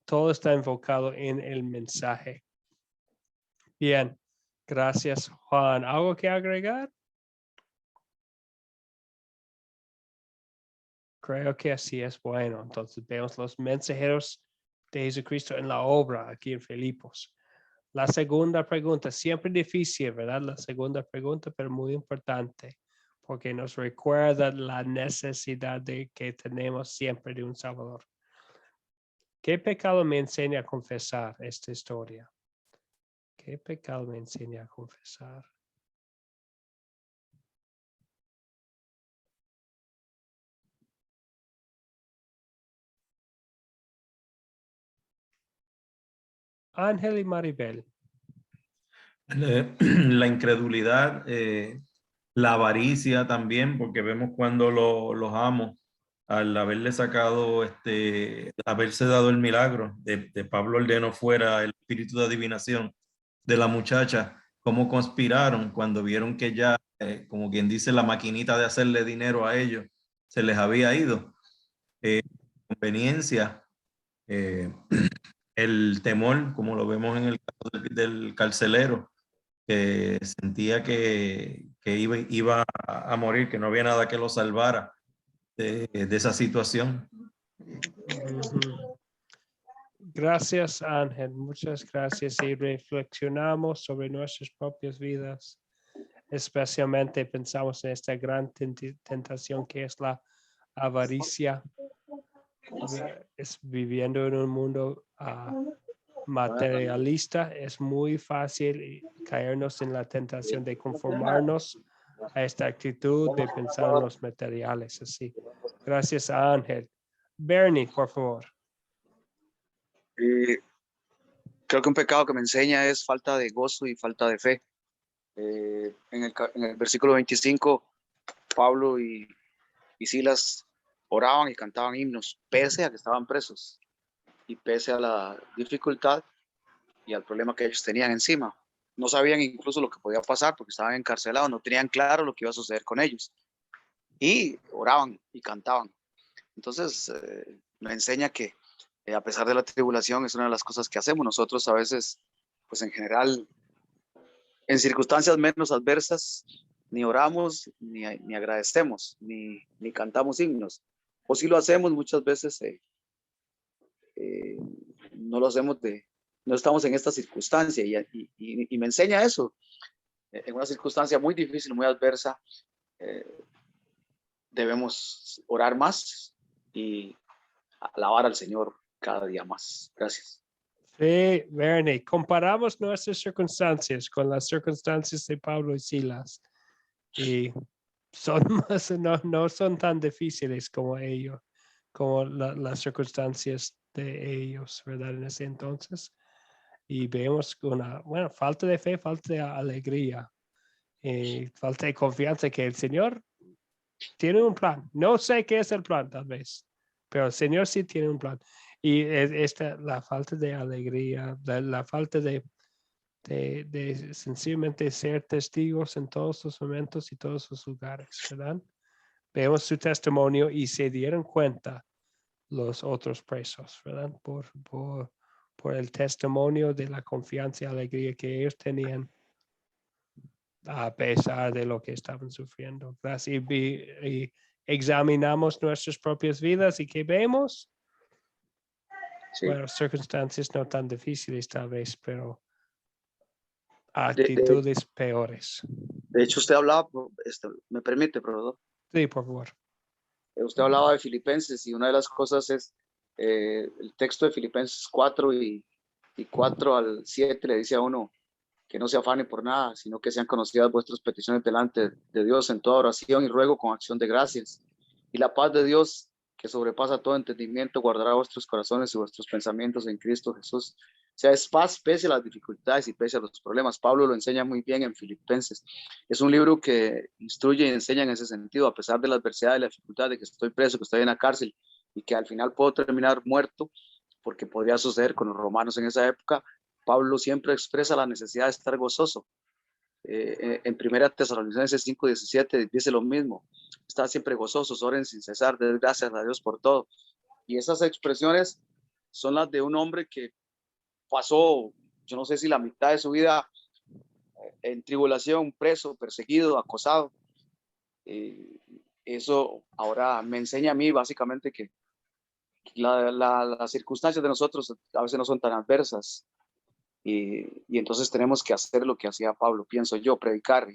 Todo está enfocado en el mensaje. Bien, gracias, Juan. ¿Algo que agregar? Creo que así es bueno. Entonces vemos los mensajeros de Jesucristo en la obra aquí en Filipos. La segunda pregunta, siempre difícil, ¿verdad? La segunda pregunta, pero muy importante, porque nos recuerda la necesidad que tenemos siempre de un Salvador. ¿Qué pecado me enseña a confesar esta historia? ¿Qué pecado me enseña a confesar? Ángel y Maribel. La incredulidad, la avaricia también, porque vemos cuando los amos, al haberle sacado, haberse dado el milagro de Pablo ordenó fuera el espíritu de adivinación de la muchacha, cómo conspiraron cuando vieron que ya, como quien dice, la maquinita de hacerle dinero a ellos se les había ido. Conveniencia, el temor, como lo vemos en el caso del carcelero, que sentía que iba a morir, que no había nada que lo salvara de esa situación. Gracias, Ángel. Muchas gracias. Y reflexionamos sobre nuestras propias vidas. Especialmente pensamos en esta gran tentación que es la avaricia. Es viviendo en un mundo materialista. Es muy fácil caernos en la tentación de conformarnos a esta actitud de pensar en los materiales. Así. Gracias a Ángel. Bernie, por favor. Creo que un pecado que me enseña es falta de gozo y falta de fe. En el versículo 25, Pablo y Silas oraban y cantaban himnos, pese a que estaban presos y pese a la dificultad y al problema que ellos tenían encima. No sabían incluso lo que podía pasar porque estaban encarcelados, no tenían claro lo que iba a suceder con ellos. Y oraban y cantaban. Entonces, me enseña que a pesar de la tribulación es una de las cosas que hacemos nosotros a veces, pues en general, en circunstancias menos adversas, ni oramos, ni agradecemos, ni cantamos himnos. O si lo hacemos muchas veces, no lo hacemos no estamos en esta circunstancia y me enseña eso. en una circunstancia muy difícil, muy adversa, debemos orar más y alabar al Señor cada día más. Gracias. Sí, Bernie, comparamos nuestras circunstancias con las circunstancias de Pablo y Silas y son más, no son tan difíciles como ellos, como las circunstancias de ellos, ¿verdad? En ese entonces. Y vemos una, bueno, falta de fe, falta de alegría, falta de confianza que el Señor tiene un plan. No sé qué es el plan, tal vez, pero el Señor sí tiene un plan. Y la falta de alegría, la falta de sencillamente ser testigos en todos los momentos y todos los lugares, ¿verdad? Vemos su testimonio y se dieron cuenta los otros presos, ¿verdad? Por el testimonio de la confianza y alegría que ellos tenían a pesar de lo que estaban sufriendo. Gracias. Y examinamos nuestras propias vidas y ¿qué vemos? Sí. Bueno, circunstancias no tan difíciles tal vez, pero De actitudes peores. hecho, usted hablaba, me permite, profesor. Sí, por favor. Usted hablaba de Filipenses y una de las cosas es el texto de Filipenses 4 y 4 al 7 le dice a uno que no se afane por nada, sino que sean conocidas vuestras peticiones delante de Dios en toda oración y ruego con acción de gracias. Y la paz de Dios, que sobrepasa todo entendimiento, guardará vuestros corazones y vuestros pensamientos en Cristo Jesús. O sea, es paz pese a las dificultades y pese a los problemas. Pablo lo enseña muy bien en Filipenses. Es un libro que instruye y enseña en ese sentido, a pesar de la adversidad y la dificultad de que estoy preso, que estoy en la cárcel y que al final puedo terminar muerto, porque podría suceder con los romanos en esa época. Pablo siempre expresa la necesidad de estar gozoso. En 1 Tesalonicenses 5:17 dice lo mismo: estad siempre gozosos, oren sin cesar, den gracias a Dios por todo. Y esas expresiones son las de un hombre que pasó, yo no sé si la mitad de su vida en tribulación, preso, perseguido, acosado. Eso ahora me enseña a mí básicamente que las circunstancias de nosotros a veces no son tan adversas. Y entonces tenemos que hacer lo que hacía Pablo, pienso yo, predicar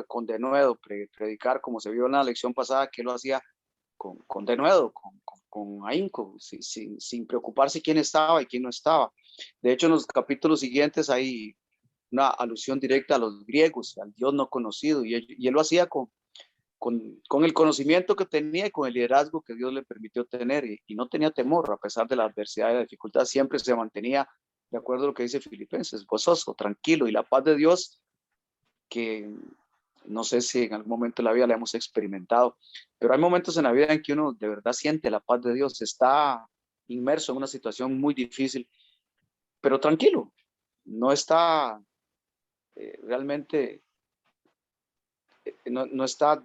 con denuedo, predicar como se vio en la lección pasada, que lo hacía con denuedo, con ahínco, sin preocuparse quién estaba y quién no estaba. De hecho, en los capítulos siguientes hay una alusión directa a los griegos, al Dios no conocido, y él lo hacía con el conocimiento que tenía y con el liderazgo que Dios le permitió tener, y no tenía temor, a pesar de la adversidad y la dificultad, siempre se mantenía de acuerdo a lo que dice Filipenses, gozoso, tranquilo, y la paz de Dios, que no sé si en algún momento de la vida la hemos experimentado, pero hay momentos en la vida en que uno de verdad siente la paz de Dios, está inmerso en una situación muy difícil, pero tranquilo, no está realmente, no está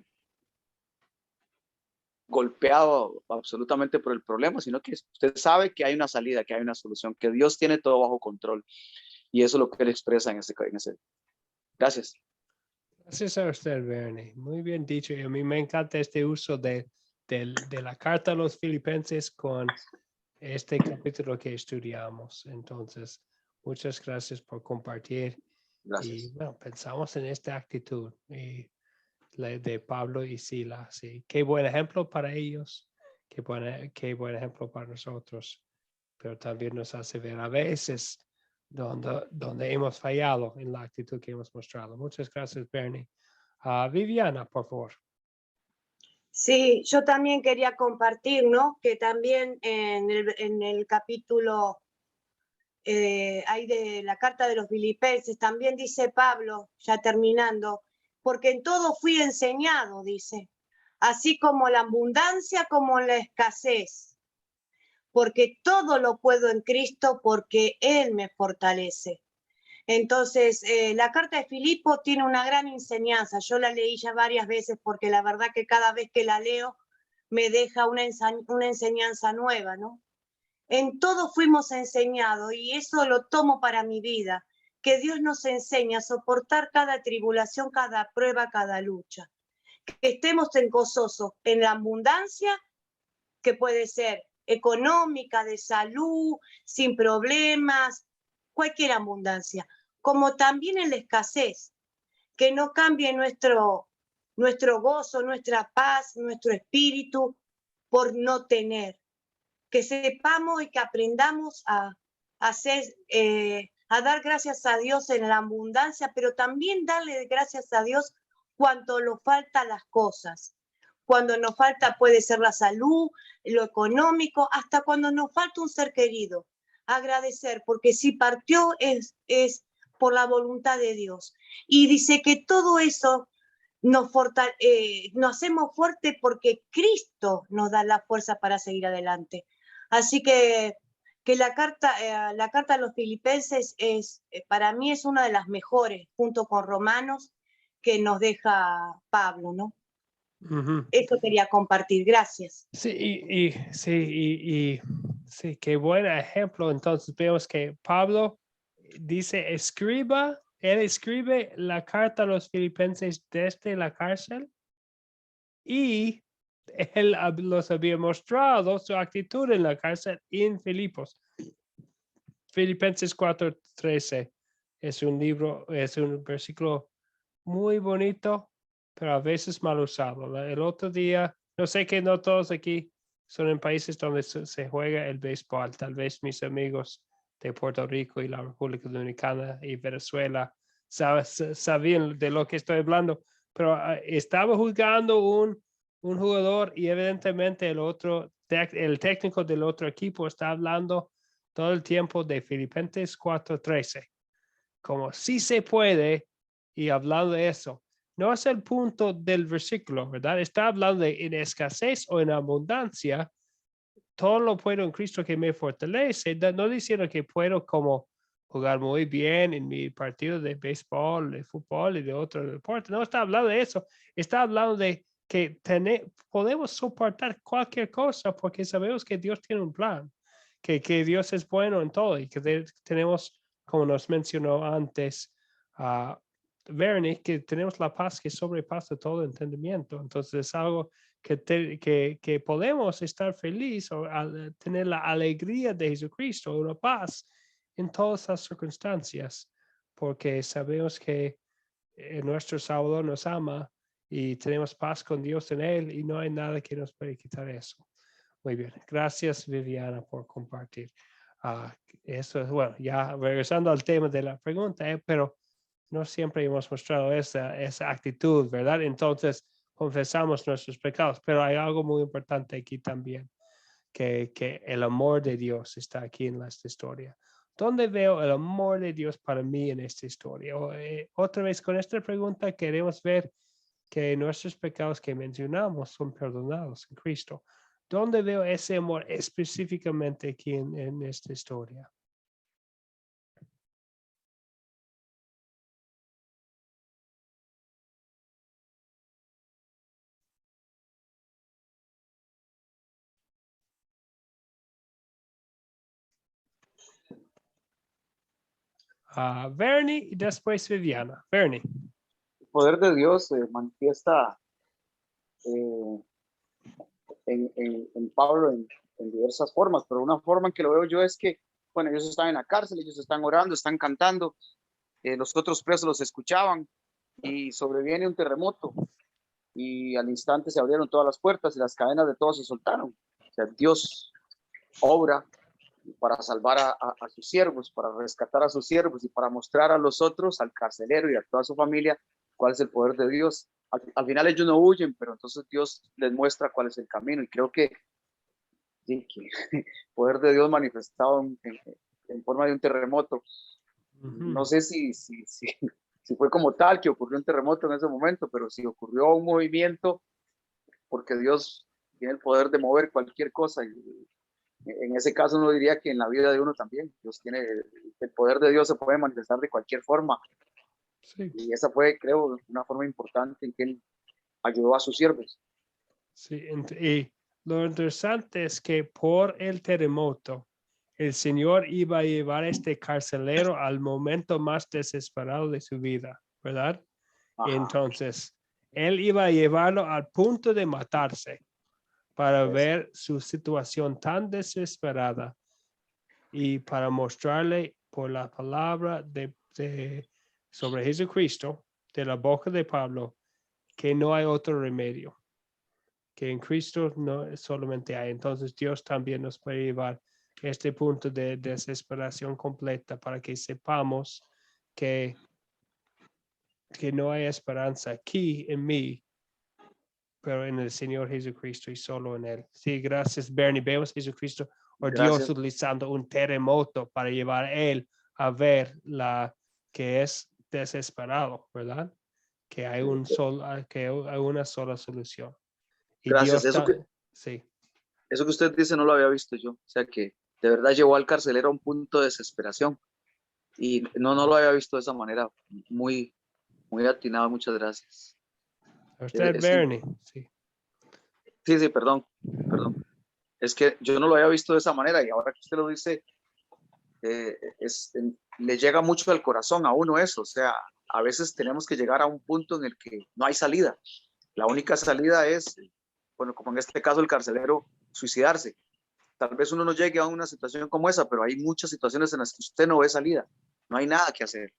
golpeado absolutamente por el problema, sino que usted sabe que hay una salida, que hay una solución, que Dios tiene todo bajo control. Y eso es lo que él expresa en ese. Gracias. Gracias a usted, Bernie. Muy bien dicho. Y a mí me encanta este uso de la carta a los filipenses con este capítulo que estudiamos. Entonces, muchas gracias por compartir. Gracias. Y bueno, pensamos en esta actitud de Pablo y Silas. Y qué buen ejemplo para ellos, qué buen ejemplo para nosotros. Pero también nos hace ver a veces donde hemos fallado en la actitud que hemos mostrado. Muchas gracias, Bernie. Viviana, por favor. Sí, yo también quería compartir, ¿no? Que también en el capítulo hay de la carta de los Filipenses, también dice Pablo, ya terminando, porque en todo fui enseñado, dice, así como la abundancia como la escasez, porque todo lo puedo en Cristo porque Él me fortalece. Entonces, la carta de Filipo tiene una gran enseñanza. Yo la leí ya varias veces porque la verdad que cada vez que la leo me deja una enseñanza nueva, ¿no? En todo fuimos enseñados y eso lo tomo para mi vida, que Dios nos enseña a soportar cada tribulación, cada prueba, cada lucha. Que estemos gozosos en la abundancia, que puede ser económica, de salud, sin problemas, cualquier abundancia, como también en la escasez, que no cambie nuestro gozo, nuestra paz, nuestro espíritu por no tener. Que sepamos y que aprendamos a dar gracias a Dios en la abundancia, pero también darle gracias a Dios cuando nos faltan las cosas. Cuando nos falta puede ser la salud, lo económico, hasta cuando nos falta un ser querido. Agradecer, porque si partió es por la voluntad de Dios. Y dice que todo eso nos hacemos fuerte porque Cristo nos da la fuerza para seguir adelante. Así que la carta a los filipenses para mí es una de las mejores, junto con Romanos, que nos deja Pablo, ¿no? Eso quería compartir, gracias. Sí, sí, qué buen ejemplo. Entonces vemos que Pablo dice, él escribe la carta a los filipenses desde la cárcel y él los había mostrado su actitud en la cárcel en Filipos. Filipenses 4:13 es un versículo muy bonito, pero a veces mal usado. El otro día, no sé que no todos aquí son en países donde se juega el béisbol. Tal vez mis amigos de Puerto Rico y la República Dominicana y Venezuela sabían de lo que estoy hablando, pero estaba jugando un jugador y evidentemente el técnico del otro equipo está hablando todo el tiempo de Filipenses 4:13, como si se puede, y hablando de eso. No es el punto del versículo, ¿verdad? Está hablando de en escasez o en abundancia, todo lo puedo en Cristo que me fortalece, no diciendo que puedo como jugar muy bien en mi partido de béisbol, de fútbol y de otro deporte. No está hablando de eso. Está hablando de que podemos soportar cualquier cosa porque sabemos que Dios tiene un plan, que Dios es bueno en todo y que tenemos, como nos mencionó antes, Bernie, que tenemos la paz que sobrepasa todo entendimiento. Entonces es algo que podemos estar felices o tener la alegría de Jesucristo, una paz en todas las circunstancias, porque sabemos que nuestro Salvador nos ama y tenemos paz con Dios en Él y no hay nada que nos pueda quitar eso. Muy bien, gracias Viviana por compartir. Eso es bueno, ya regresando al tema de la pregunta, pero no siempre hemos mostrado esa actitud, ¿verdad? Entonces, confesamos nuestros pecados, pero hay algo muy importante aquí también, que el amor de Dios está aquí en esta historia. ¿Dónde veo el amor de Dios para mí en esta historia? Otra vez, con esta pregunta queremos ver que nuestros pecados que mencionamos son perdonados en Cristo. ¿Dónde veo ese amor específicamente aquí en esta historia? Bernie y después Viviana. Bernie. El poder de Dios se manifiesta en Pablo en diversas formas, pero una forma en que lo veo yo es que, bueno, ellos estaban en la cárcel, ellos están orando, están cantando, los otros presos los escuchaban y sobreviene un terremoto y al instante se abrieron todas las puertas y las cadenas de todos se soltaron. O sea, Dios obra para salvar a sus siervos, para rescatar a sus siervos y para mostrar a los otros, al carcelero y a toda su familia, cuál es el poder de Dios. Al final ellos no huyen, pero entonces Dios les muestra cuál es el camino y creo que el poder de Dios manifestado en forma de un terremoto. No sé si fue como tal que ocurrió un terremoto en ese momento, pero si ocurrió un movimiento, porque Dios tiene el poder de mover cualquier cosa. Y en ese caso uno diría que en la vida de uno también, Dios tiene el poder de Dios, se puede manifestar de cualquier forma. Sí. Y esa fue, creo, una forma importante en que él ayudó a sus siervos. Sí, y lo interesante es que por el terremoto, el Señor iba a llevar a este carcelero al momento más desesperado de su vida, ¿verdad? Ajá. Entonces, él iba a llevarlo al punto de matarse para ver su situación tan desesperada y para mostrarle por la palabra sobre Jesucristo de la boca de Pablo que no hay otro remedio, que en Cristo no solamente hay. Entonces Dios también nos puede llevar a este punto de desesperación completa para que sepamos que no hay esperanza aquí en mí, pero en el Señor Jesucristo y solo en Él. Sí, gracias, Bernie. Vemos a Jesucristo o Dios Gracias. utilizando un terremoto para llevar a Él a ver la que es desesperado, ¿verdad? Que hay que hay una sola solución. Y Gracias. Dios sí. Eso que usted dice no lo había visto yo. O sea que de verdad llevó al carcelero a un punto de desesperación. Y no lo había visto de esa manera. Muy, muy atinado. Muchas gracias. A usted, Bernie. Sí. Sí, perdón. Es que yo no lo había visto de esa manera y ahora que usted lo dice, le llega mucho al corazón a uno eso. O sea, a veces tenemos que llegar a un punto en el que no hay salida. La única salida es, bueno, como en este caso el carcelero, suicidarse. Tal vez uno no llegue a una situación como esa, pero hay muchas situaciones en las que usted no ve salida. No hay nada que hacer.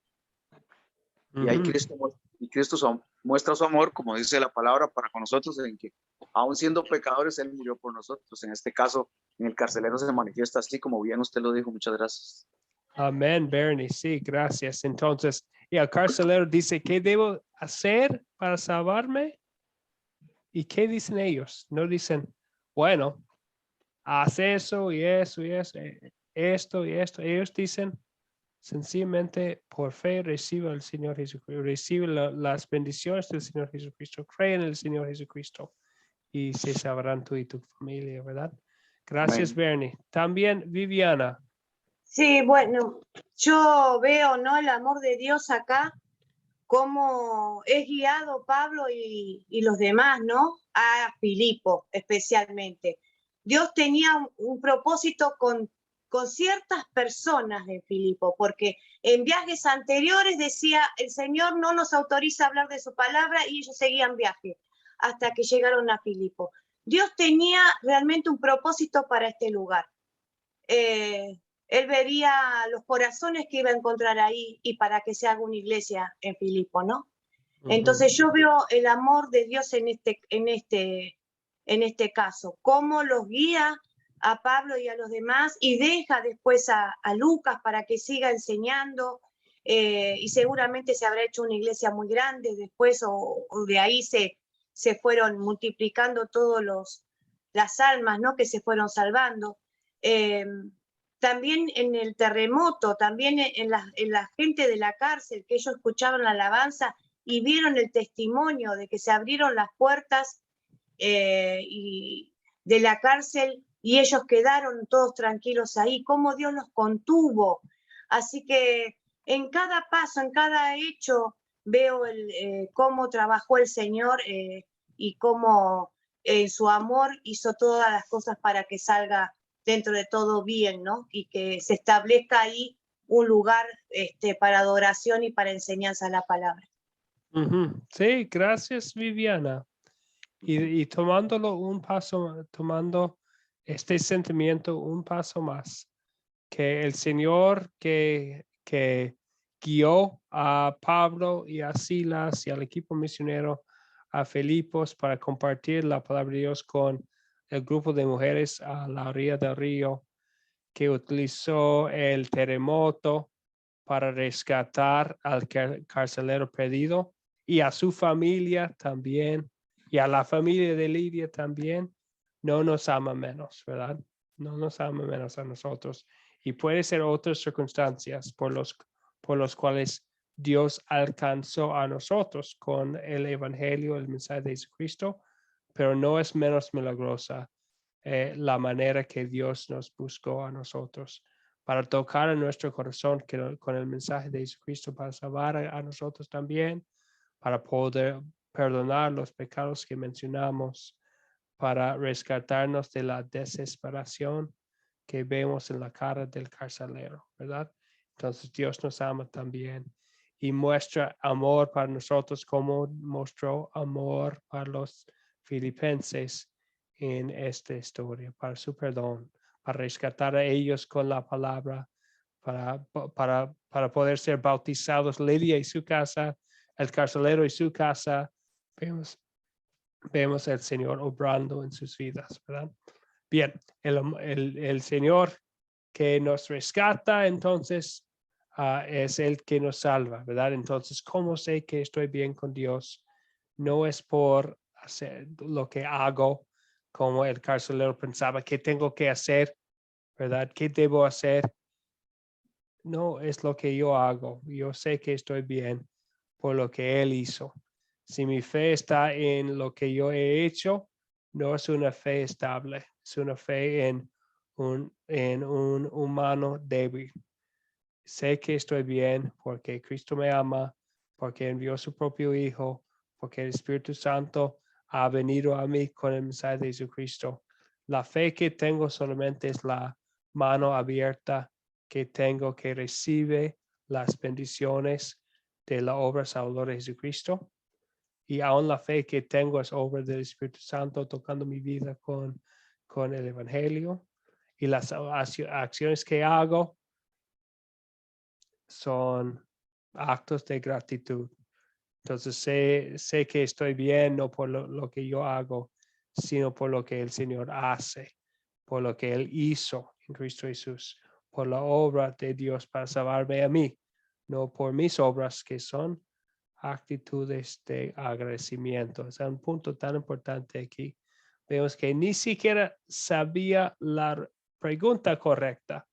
Y ahí Cristo muestra su amor, como dice la palabra, para con nosotros, en que aún siendo pecadores, Él murió por nosotros. En este caso, en el carcelero se manifiesta así, como bien usted lo dijo. Muchas gracias. Amén, Bernie. Sí, gracias. Entonces, y el carcelero dice, ¿qué debo hacer para salvarme? ¿Y qué dicen ellos? No dicen, bueno, haz eso y eso y eso, esto y esto. Ellos dicen, sencillamente, por fe recibe al Señor Jesucristo, recibe las bendiciones del Señor Jesucristo, cree en el Señor Jesucristo y se salvarán tú y tu familia, ¿verdad? Gracias, Amén. Bernie. También, Viviana. Sí, bueno, yo veo, ¿no? El amor de Dios acá, cómo es guiado Pablo y los demás, ¿no? A Filipo especialmente. Dios tenía un propósito con ciertas personas en Filipo, porque en viajes anteriores decía, el Señor no nos autoriza a hablar de su palabra y ellos seguían viaje hasta que llegaron a Filipo. Dios tenía realmente un propósito para este lugar. Él vería los corazones que iba a encontrar ahí y para que se haga una iglesia en Filipo, ¿no? Entonces yo veo el amor de Dios en este caso, cómo los guía a Pablo y a los demás y deja después a Lucas para que siga enseñando y seguramente se habrá hecho una iglesia muy grande después o de ahí se fueron multiplicando todas las almas, ¿no? Que se fueron salvando. También en el terremoto, también en la gente de la cárcel, que ellos escuchaban la alabanza y vieron el testimonio de que se abrieron las puertas y de la cárcel y ellos quedaron todos tranquilos ahí, cómo Dios los contuvo. Así que en cada paso, en cada hecho, veo cómo trabajó el Señor y cómo su amor hizo todas las cosas para que salga dentro de todo bien, ¿no? Y que se establezca ahí un lugar para adoración y para enseñanza de la palabra. Sí, gracias, Viviana. Y tomando este sentimiento un paso más, que el Señor que guió a Pablo y a Silas y al equipo misionero a Filipos para compartir la palabra de Dios con el grupo de mujeres a la orilla del río, que utilizó el terremoto para rescatar al carcelero perdido y a su familia también, y a la familia de Lidia también, no nos ama menos, ¿verdad? No nos ama menos a nosotros. Y puede ser otras circunstancias por los cuales Dios alcanzó a nosotros con el evangelio, el mensaje de Jesucristo, pero no es menos milagrosa la manera que Dios nos buscó a nosotros para tocar en nuestro corazón con el mensaje de Jesucristo, para salvar a nosotros también, para poder perdonar los pecados que mencionamos, para rescatarnos de la desesperación que vemos en la cara del carcelero, ¿verdad? Entonces Dios nos ama también y muestra amor para nosotros como mostró amor para los filipenses en esta historia, para su perdón, para rescatar a ellos con la palabra, para poder ser bautizados, Lidia y su casa, el carcelero y su casa, vemos el Señor obrando en sus vidas, ¿verdad? Bien, el Señor que nos rescata, entonces, es el que nos salva, ¿verdad? Entonces, ¿cómo sé que estoy bien con Dios? No es por hacer lo que hago, como el carcelero pensaba, ¿qué tengo que hacer? ¿Verdad? ¿Qué debo hacer? No es lo que yo hago. Yo sé que estoy bien por lo que Él hizo. Si mi fe está en lo que yo he hecho, no es una fe estable, es una fe en un humano débil. Sé que estoy bien porque Cristo me ama, porque envió su propio Hijo, porque el Espíritu Santo ha venido a mí con el mensaje de Jesucristo. La fe que tengo solamente es la mano abierta que tengo, que recibe las bendiciones de la obra salvadora de Jesucristo. Y aún la fe que tengo es obra del Espíritu Santo tocando mi vida con el Evangelio. Y las acciones que hago son actos de gratitud. Entonces sé que estoy bien, no por lo que yo hago, sino por lo que el Señor hace, por lo que Él hizo en Cristo Jesús, por la obra de Dios para salvarme a mí, no por mis obras que son actitudes de agradecimiento. Es un punto tan importante aquí. Vemos que ni siquiera sabía la pregunta correcta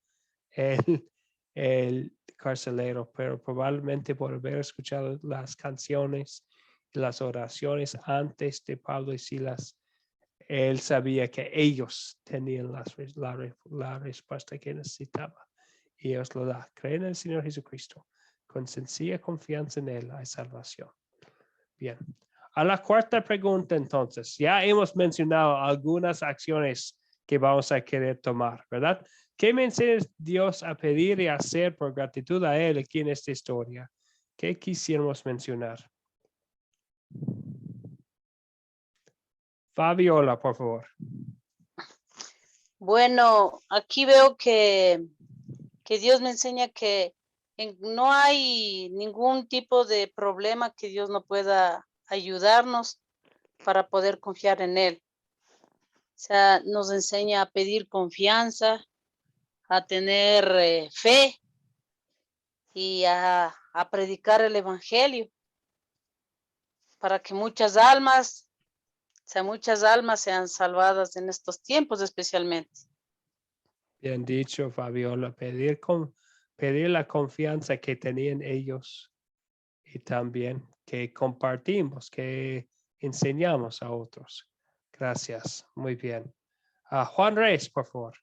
el carcelero, pero probablemente por haber escuchado las canciones y las oraciones antes de Pablo y Silas, él sabía que ellos tenían la respuesta que necesitaba. Y Dios lo da. Creen en el Señor Jesucristo. Con sencilla confianza en Él hay salvación. Bien. A la cuarta pregunta, entonces, ya hemos mencionado algunas acciones que vamos a querer tomar, ¿verdad? ¿Qué me enseña Dios a pedir y a hacer por gratitud a Él aquí en esta historia? ¿Qué quisiéramos mencionar? Fabiola, por favor. Bueno, aquí veo que Dios me enseña que no hay ningún tipo de problema que Dios no pueda ayudarnos para poder confiar en Él. O sea, nos enseña a pedir confianza, a tener fe y a predicar el Evangelio para que muchas almas sean salvadas en estos tiempos especialmente. Bien dicho, Fabiola, pedir la confianza que tenían ellos y también que compartimos, que enseñamos a otros. Gracias, muy bien. Juan Reyes, por favor.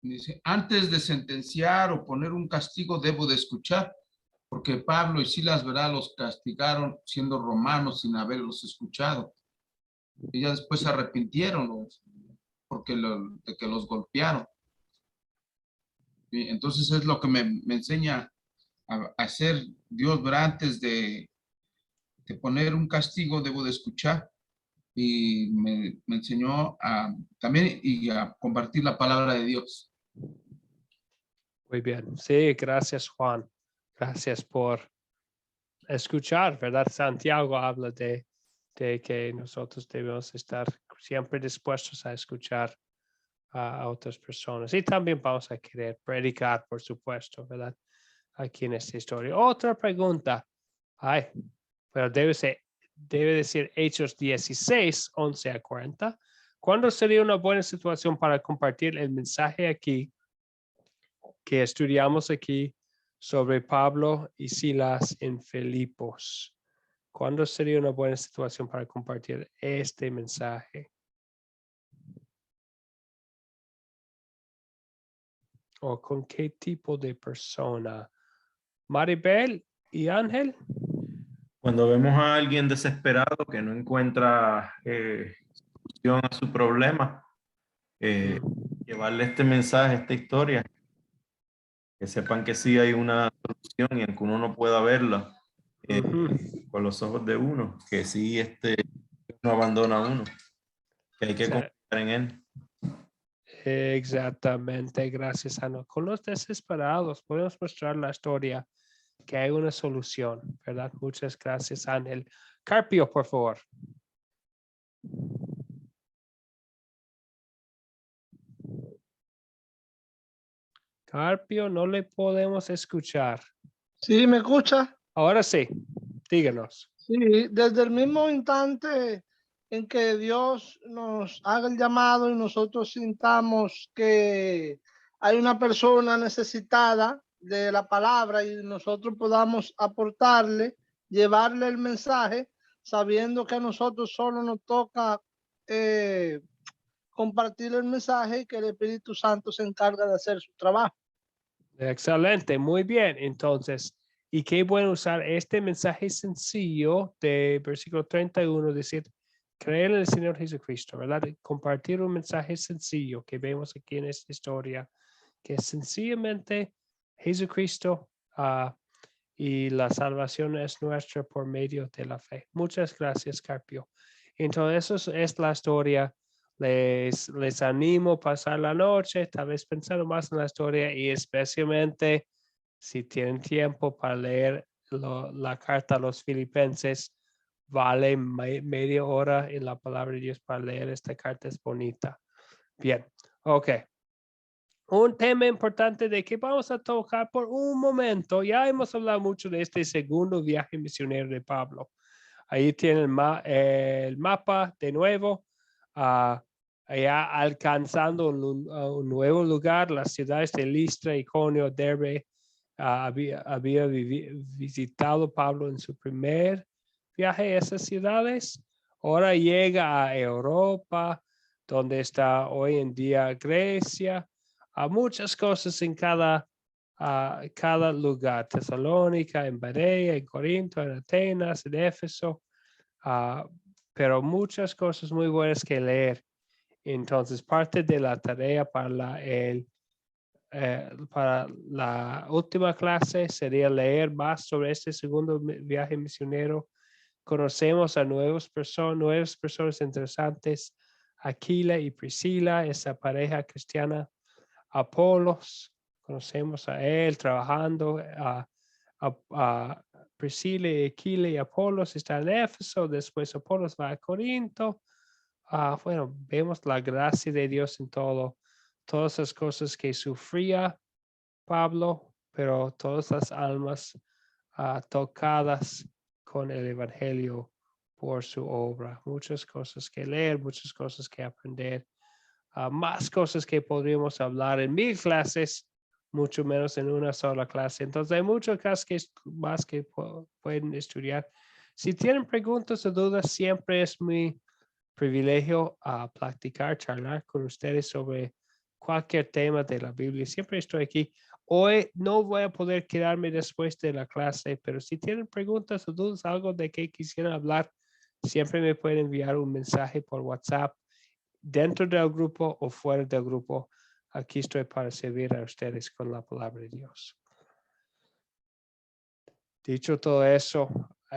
Dice, antes de sentenciar o poner un castigo, debo de escuchar, porque Pablo y Silas, ¿verdad?, los castigaron siendo romanos sin haberlos escuchado. Y ya después se arrepintieron de que los golpearon. Y entonces es lo que me enseña a hacer Dios, ¿verdad? Antes de poner un castigo, debo de escuchar. Y me enseñó también a compartir la palabra de Dios. Muy bien. Sí, gracias, Juan. Gracias por escuchar, ¿verdad? Santiago habla de que nosotros debemos estar siempre dispuestos a escuchar a otras personas. Y también vamos a querer predicar, por supuesto, ¿verdad? Aquí en esta historia. Otra pregunta. Pero debe decir Hechos 16, 11 a 40. ¿Cuándo sería una buena situación para compartir el mensaje aquí que estudiamos aquí sobre Pablo y Silas en Filipos? ¿Cuándo sería una buena situación para compartir este mensaje? ¿O con qué tipo de persona? Maribel y Ángel. Cuando vemos a alguien desesperado que no encuentra solución a su problema, llevarle este mensaje, esta historia, que sepan que sí hay una solución y aunque uno no pueda verla con los ojos de uno, que sí no abandona a uno, que hay que confiar en él. Exactamente, gracias, Ana. Con los desesperados podemos mostrar la historia que hay una solución, ¿verdad? Muchas gracias, Ángel. Carpio, por favor. Carpio, no le podemos escuchar. ¿Sí me escucha? Ahora sí, díganos. Sí, desde el mismo instante en que Dios nos haga el llamado y nosotros sintamos que hay una persona necesitada de la palabra y nosotros podamos aportarle, llevarle el mensaje, sabiendo que a nosotros solo nos toca compartir el mensaje y que el Espíritu Santo se encarga de hacer su trabajo. Excelente, muy bien. Entonces, y qué bueno usar este mensaje sencillo de versículo 31, decir, creer en el Señor Jesucristo, ¿verdad? Compartir un mensaje sencillo que vemos aquí en esta historia, que es sencillamente Jesucristo y la salvación es nuestra por medio de la fe. Muchas gracias, Carpio. Entonces, eso es la historia. Les animo a pasar la noche, tal vez pensando más en la historia y especialmente si tienen tiempo para leer la carta a los filipenses, vale media hora en la palabra de Dios para leer esta carta, es bonita. Bien, ok. Un tema importante de que vamos a tocar por un momento. Ya hemos hablado mucho de este segundo viaje misionero de Pablo. Ahí tienen el mapa de nuevo. Allá alcanzando un nuevo lugar, las ciudades de Listra, Iconio, Derbe. Había visitado Pablo en su primer viaje a esas ciudades. Ahora llega a Europa, donde está hoy en día Grecia. Muchas cosas en cada lugar. Tesalónica, en Berea, en Corinto, en Atenas, en Éfeso. Pero muchas cosas muy buenas que leer. Entonces, parte de la tarea para la última clase sería leer más sobre este segundo viaje misionero. Conocemos a nuevas personas interesantes, Aquila y Priscila, esa pareja cristiana, Apolos, conocemos a él trabajando, a Priscila y Aquila y Apolos están en Éfeso, después Apolos va a Corinto. Bueno, vemos la gracia de Dios en todas las cosas que sufría Pablo, pero todas las almas tocadas con el Evangelio por su obra. Muchas cosas que leer, muchas cosas que aprender, más cosas que podríamos hablar en 1000 clases, mucho menos en una sola clase. Entonces hay muchas cosas más que pueden estudiar. Si tienen preguntas o dudas, siempre es mi privilegio platicar, charlar con ustedes sobre cualquier tema de la Biblia. Siempre estoy aquí. Hoy no voy a poder quedarme después de la clase, pero si tienen preguntas o dudas, algo de que quisieran hablar, siempre me pueden enviar un mensaje por WhatsApp dentro del grupo o fuera del grupo. Aquí estoy para servir a ustedes con la palabra de Dios. Dicho todo eso,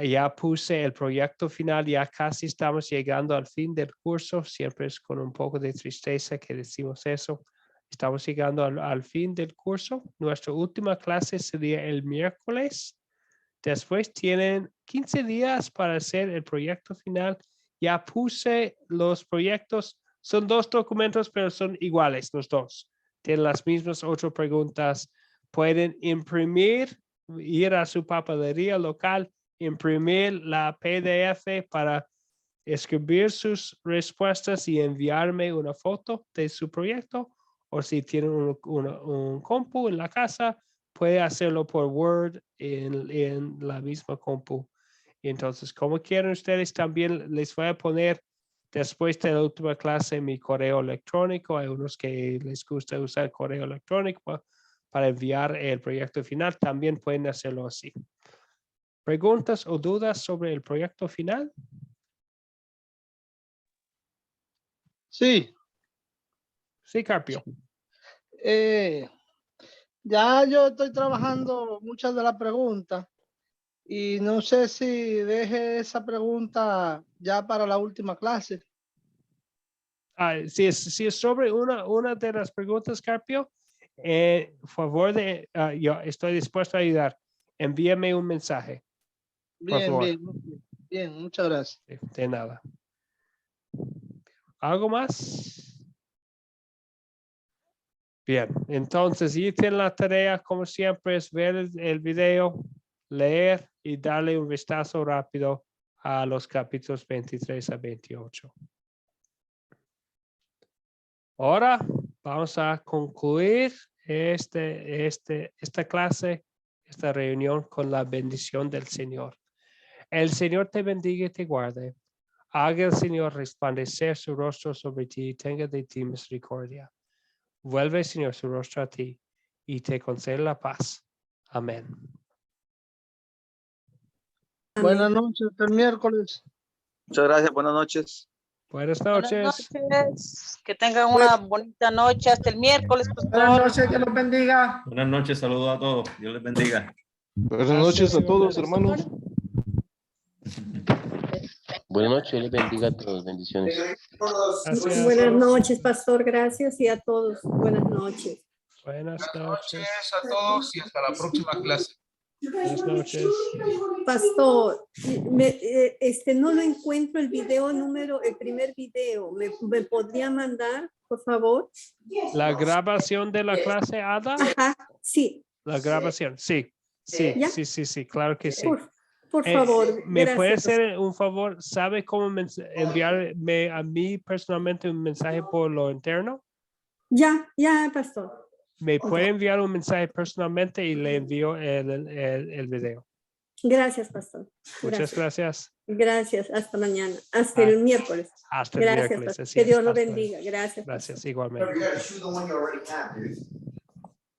ya puse el proyecto final, ya casi estamos llegando al fin del curso, siempre es con un poco de tristeza que decimos eso. Estamos llegando al fin del curso. Nuestra última clase sería el miércoles. Después tienen 15 días para hacer el proyecto final. Ya puse los proyectos. Son 2 documentos, pero son iguales los dos. Tienen las mismas 8 preguntas. Pueden imprimir, ir a su papelería local, imprimir la PDF para escribir sus respuestas y enviarme una foto de su proyecto. O si tienen un compu en la casa, puede hacerlo por Word en la misma compu. Entonces, como quieran ustedes, también les voy a poner después de la última clase mi correo electrónico. Hay unos que les gusta usar correo electrónico para enviar el proyecto final. También pueden hacerlo así. ¿Preguntas o dudas sobre el proyecto final? Sí. Sí, Carpio. Ya yo estoy trabajando muchas de las preguntas y no sé si deje esa pregunta ya para la última clase. si es sobre una de las preguntas, Carpio, favor de, yo estoy dispuesto a ayudar. Envíame un mensaje. Por Bien, favor. bien, muchas gracias. De nada. ¿Algo más? Bien, entonces, y tienen la tarea, como siempre, es ver el video, leer y darle un vistazo rápido a los capítulos 23 a 28. Ahora vamos a concluir esta clase, esta reunión con la bendición del Señor. El Señor te bendiga y te guarde. Haga el Señor resplandecer su rostro sobre ti y tenga de ti misericordia. Vuelve, Señor, su rostro a ti y te concede la paz. Amén. Buenas noches, hasta el miércoles. Muchas gracias, buenas noches. Buenas Buenas noches. noches. Que tengan una bonita noche hasta el miércoles, Buenas pastor. noches, que los bendiga. Buenas noches, saludos a todos. Dios les bendiga. Buenas noches a todos, hermanos. Buenas noches, Dios les bendiga a todos, bendiciones. Gracias. Buenas noches, pastor, gracias y a todos. Buenas noches. Buenas Buenas noches. noches a todos y hasta la próxima clase. Buenas noches. Pastor, no lo encuentro el primer video. ¿Me podría mandar, por favor? La grabación de la clase, Ada. Ajá, sí. La grabación, sí. Sí, ¿Ya? sí, claro que sí. Por favor. ¿Me puede gracias. hacer un favor? ¿Sabe cómo enviarme a mí personalmente un mensaje por lo interno? Ya, pastor. Me puede enviar un mensaje personalmente y le envío el video. Gracias, pastor. Muchas gracias. Gracias, hasta mañana. Hasta el miércoles. Hasta el Gracias, miércoles. pastor. así Que es, Dios lo hasta- bendiga. Gracias. Gracias, igualmente.